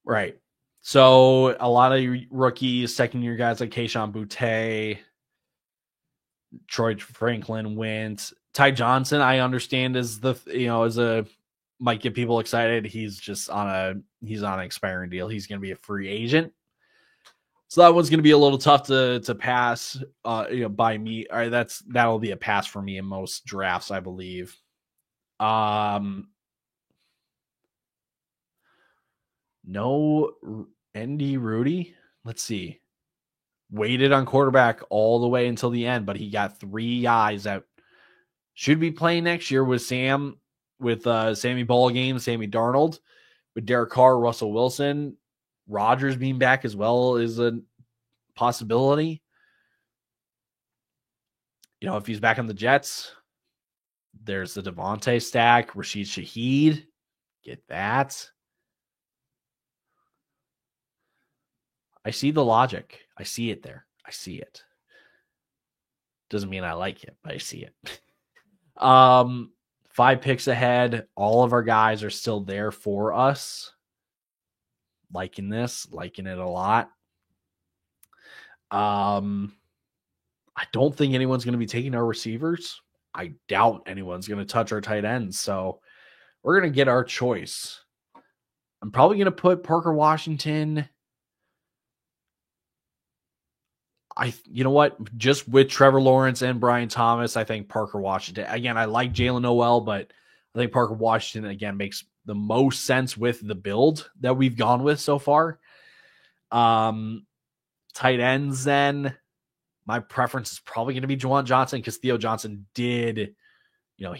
right. So a lot of rookies, second-year guys like Kayshon Boutte, Troy Franklin went. Ty Johnson, I understand might get people excited. He's just on an expiring deal. He's going to be a free agent. So that one's going to be a little tough to pass by me. All right, that'll be a pass for me in most drafts, I believe. No ND Rudy. Let's see. Waited on quarterback all the way until the end, but he got 3 guys that should be playing next year with Sammy Ballgame, Sammy Darnold, with Derek Carr, Russell Wilson, Rodgers being back as well is a possibility. If he's back on the Jets, there's the Devontae stack, Rashid Shaheed. Get that. I see the logic. I see it there. I see it. Doesn't mean I like it, but I see it. 5 picks ahead. All of our guys are still there for us. Liking it a lot. I don't think anyone's going to be taking our receivers. I doubt anyone's going to touch our tight ends. So we're going to get our choice. I'm probably going to put Parker Washington. You know what? Just with Trevor Lawrence and Brian Thomas, I think Parker Washington. Again, I like Jalen Noel, but I think Parker Washington, again, makes the most sense with the build that we've gone with so far. Tight ends, then. My preference is probably going to be Juwan Johnson because Theo Johnson did have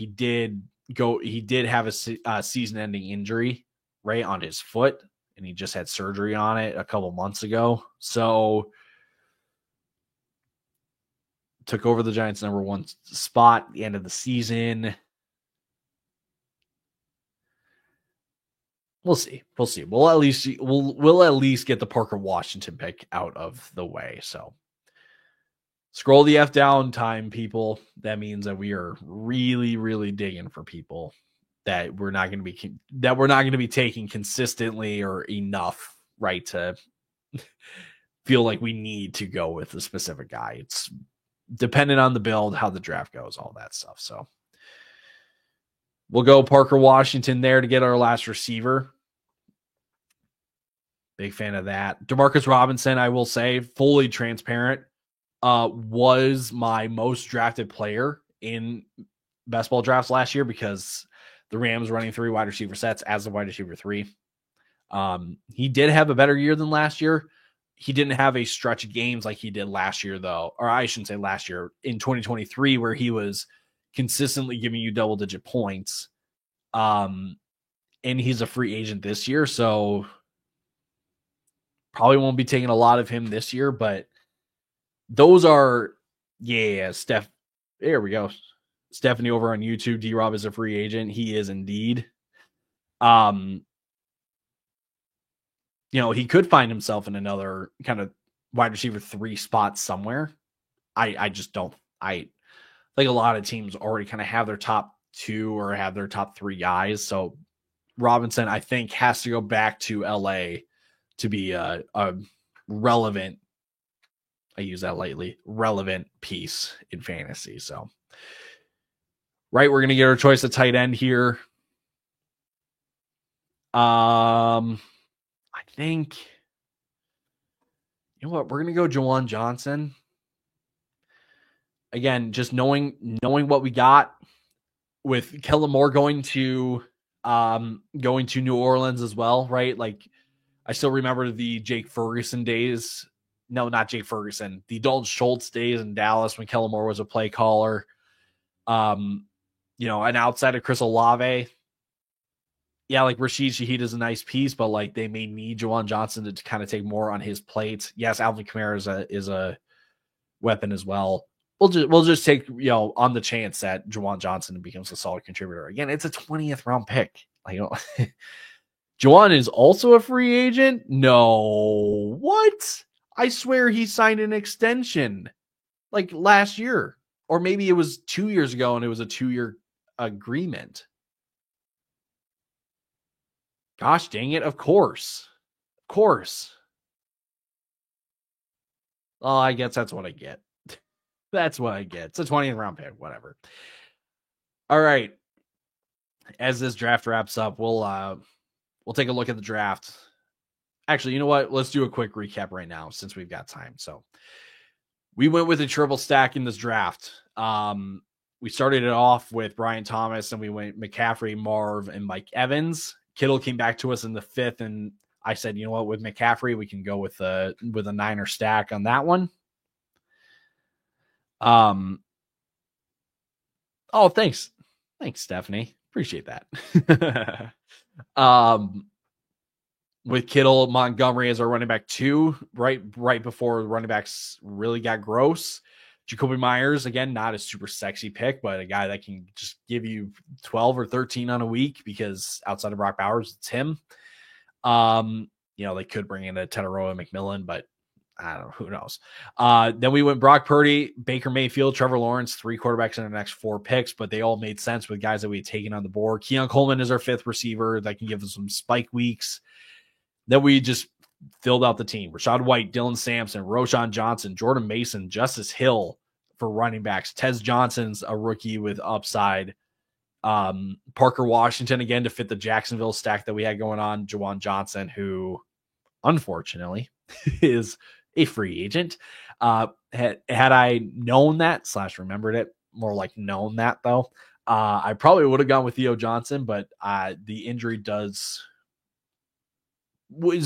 a season-ending injury, right, on his foot, and he just had surgery on it a couple months ago. So took over the Giants' number 1 spot at the end of the season. We'll see. We'll at least get the Parker Washington pick out of the way. So scroll the F down time, people. That means that we are really, really digging for people that we're not going to be taking consistently or enough, right, to feel like we need to go with a specific guy. It's depending on the build, how the draft goes, all that stuff. So we'll go Parker Washington there to get our last receiver. Big fan of that. Demarcus Robinson, I will say, fully transparent, was my most drafted player in best ball drafts last year because the Rams running 3 wide receiver sets as the wide receiver 3. He did have a better year than last year. He didn't have a stretch of games like he did last year, though, or I shouldn't say last year, in 2023, where he was consistently giving you double-digit points. And he's a free agent this year, so probably won't be taking a lot of him this year, but those are, Steph. There we go. Stephanie over on YouTube. D-Rob is a free agent. He is indeed. He could find himself in another kind of wide receiver 3 spot somewhere. I just don't. I think a lot of teams already kind of have their top 2 or have their top 3 guys. So Robinson, I think, has to go back to LA to be a relevant, I use that lightly, relevant piece in fantasy. So, right, we're going to get our choice of tight end here. I think, you know what, we're going to go Juwan Johnson. Again, just knowing what we got with Kellen Moore going to New Orleans as well, right? Like, I still remember the Jake Ferguson days. No, not Jake Ferguson. The Dalton Schultz days in Dallas when Kellen Moore was a play caller. And outside of Chris Olave, like Rashid Shaheed is a nice piece, but like they may need Juwan Johnson to kind of take more on his plate. Yes, Alvin Kamara is a weapon as well. We'll just take, on the chance that Juwan Johnson becomes a solid contributor. Again, it's a 20th round pick. Like, Juwan is also a free agent? No. What? I swear he signed an extension like last year. Or maybe it was 2 years ago and it was a 2-year agreement. Gosh dang it. Of course. Well, I guess that's what I get. That's what I get. It's a 20th round pick, whatever. All right. As this draft wraps up, we'll take a look at the draft. Actually, you know what? Let's do a quick recap right now since we've got time. So we went with a triple stack in this draft. We started it off with Brian Thomas, and we went McCaffrey, Marv, and Mike Evans. Kittle came back to us in the 5th, and I said, you know what? With McCaffrey, we can go with a Niner stack on that one. Oh, thanks, Stephanie. Appreciate that. With Kittle, Montgomery as our running back 2, right before the running backs really got gross. Jacoby Myers, again, not a super sexy pick, but a guy that can just give you 12 or 13 on a week because outside of Brock Bowers, it's him. They could bring in a Teteroa McMillan, but I don't know, who knows. Then we went Brock Purdy, Baker Mayfield, Trevor Lawrence, 3 quarterbacks in the next 4 picks, but they all made sense with guys that we had taken on the board. Keon Coleman is our 5th receiver that can give us some spike weeks. Then we just filled out the team. Rachaad White, Dylan Sampson, Roschon Johnson, Jordan Mason, Justice Hill for running backs. Tez Johnson's a rookie with upside. Parker Washington, again, to fit the Jacksonville stack that we had going on. Juwan Johnson, who unfortunately is a free agent. Had I known that / remembered it, more like known that though, I probably would have gone with Theo Johnson, but the injury is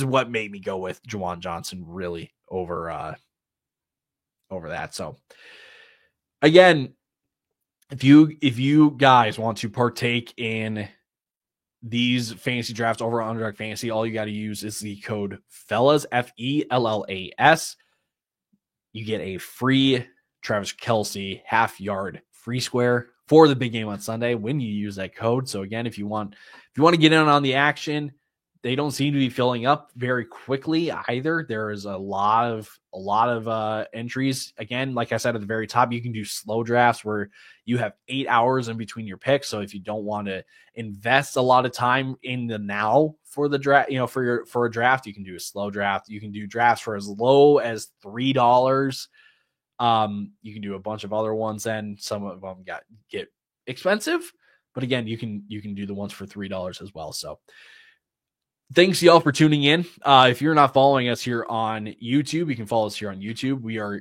what made me go with Juwan Johnson really over that. So again, if you guys want to partake in these fantasy drafts over on Underdog Fantasy, all you got to use is the code FELLAS, FELLAS. You get a free Travis Kelce half-yard free square for the big game on Sunday when you use that code. So again, if you want to get in on the action, they don't seem to be filling up very quickly either. There is a lot of entries. Again, like I said at the very top, you can do slow drafts where you have 8 hours in between your picks. So if you don't want to invest a lot of time in the now for the draft, for a draft, you can do a slow draft. You can do drafts for as low as $3. You can do a bunch of other ones, and some of them get expensive, but again, you can do the ones for $3 as well. So thanks y'all for tuning in. If you're not following us here on YouTube, you can follow us here on YouTube. We are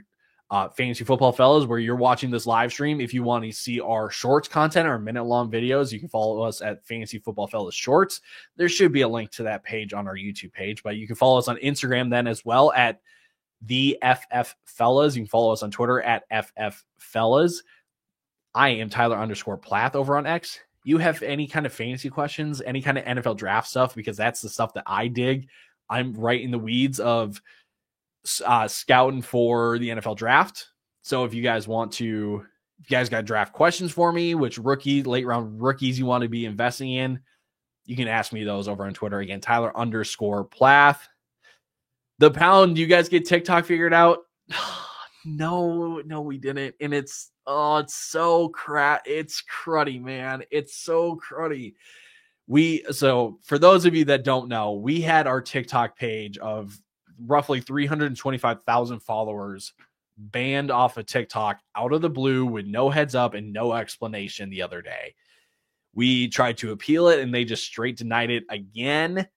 Fantasy Football Fellas, where you're watching this live stream. If you want to see our shorts content, our minute-long videos, you can follow us at Fantasy Football Fellas Shorts. There should be a link to that page on our YouTube page, but you can follow us on Instagram then as well at the FF Fellas. You can follow us on Twitter at FF Fellas. I am Tyler_Plath over on X. You have any kind of fantasy questions, any kind of NFL draft stuff, because that's the stuff that I dig. I'm right in the weeds of scouting for the NFL draft. So if you guys got draft questions for me, which late round rookies you want to be investing in, you can ask me those over on Twitter. Again, Tyler_Plath. The Pound, you guys get TikTok figured out? No, we didn't. And it's so it's cruddy, man. It's so cruddy. So for those of you that don't know, we had our TikTok page of roughly 325,000 followers banned off of TikTok out of the blue with no heads up and no explanation the other day. We tried to appeal it and they just straight denied it again.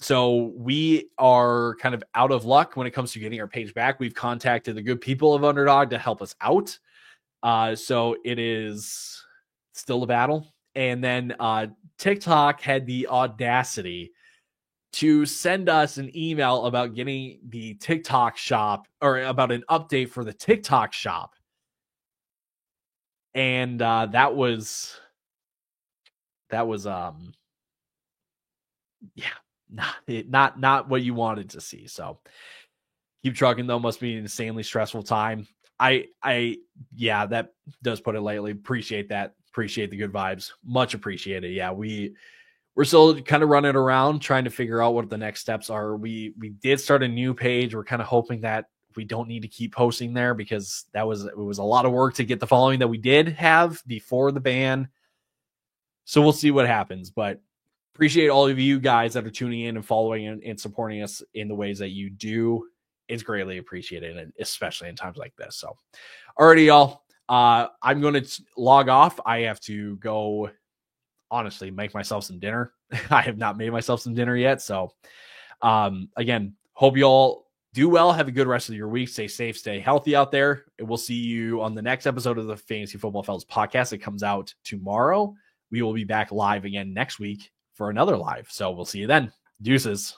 So we are kind of out of luck when it comes to getting our page back. We've contacted the good people of Underdog to help us out. So it is still a battle. And then TikTok had the audacity to send us an email about getting the TikTok shop, or about an update for the TikTok shop. And that was not what you wanted to see. So keep trucking though. Must be an insanely stressful time. That does put it lightly. Appreciate that. Appreciate the good vibes. Much appreciated. Yeah, we're still kind of running around trying to figure out what the next steps are. We did start a new page. We're kind of hoping that we don't need to keep posting there, because it was a lot of work to get the following that we did have before the ban. So we'll see what happens, but appreciate all of you guys that are tuning in and following and supporting us in the ways that you do. It's greatly appreciated, and especially in times like this. So alrighty, y'all. I'm going to log off. I have to go, honestly, make myself some dinner. I have not made myself some dinner yet. So again, hope you all do well. Have a good rest of your week. Stay safe, stay healthy out there. And we'll see you on the next episode of the Fantasy Football Fellas podcast. It comes out tomorrow. We will be back live again next week for another live. So we'll see you then. Deuces.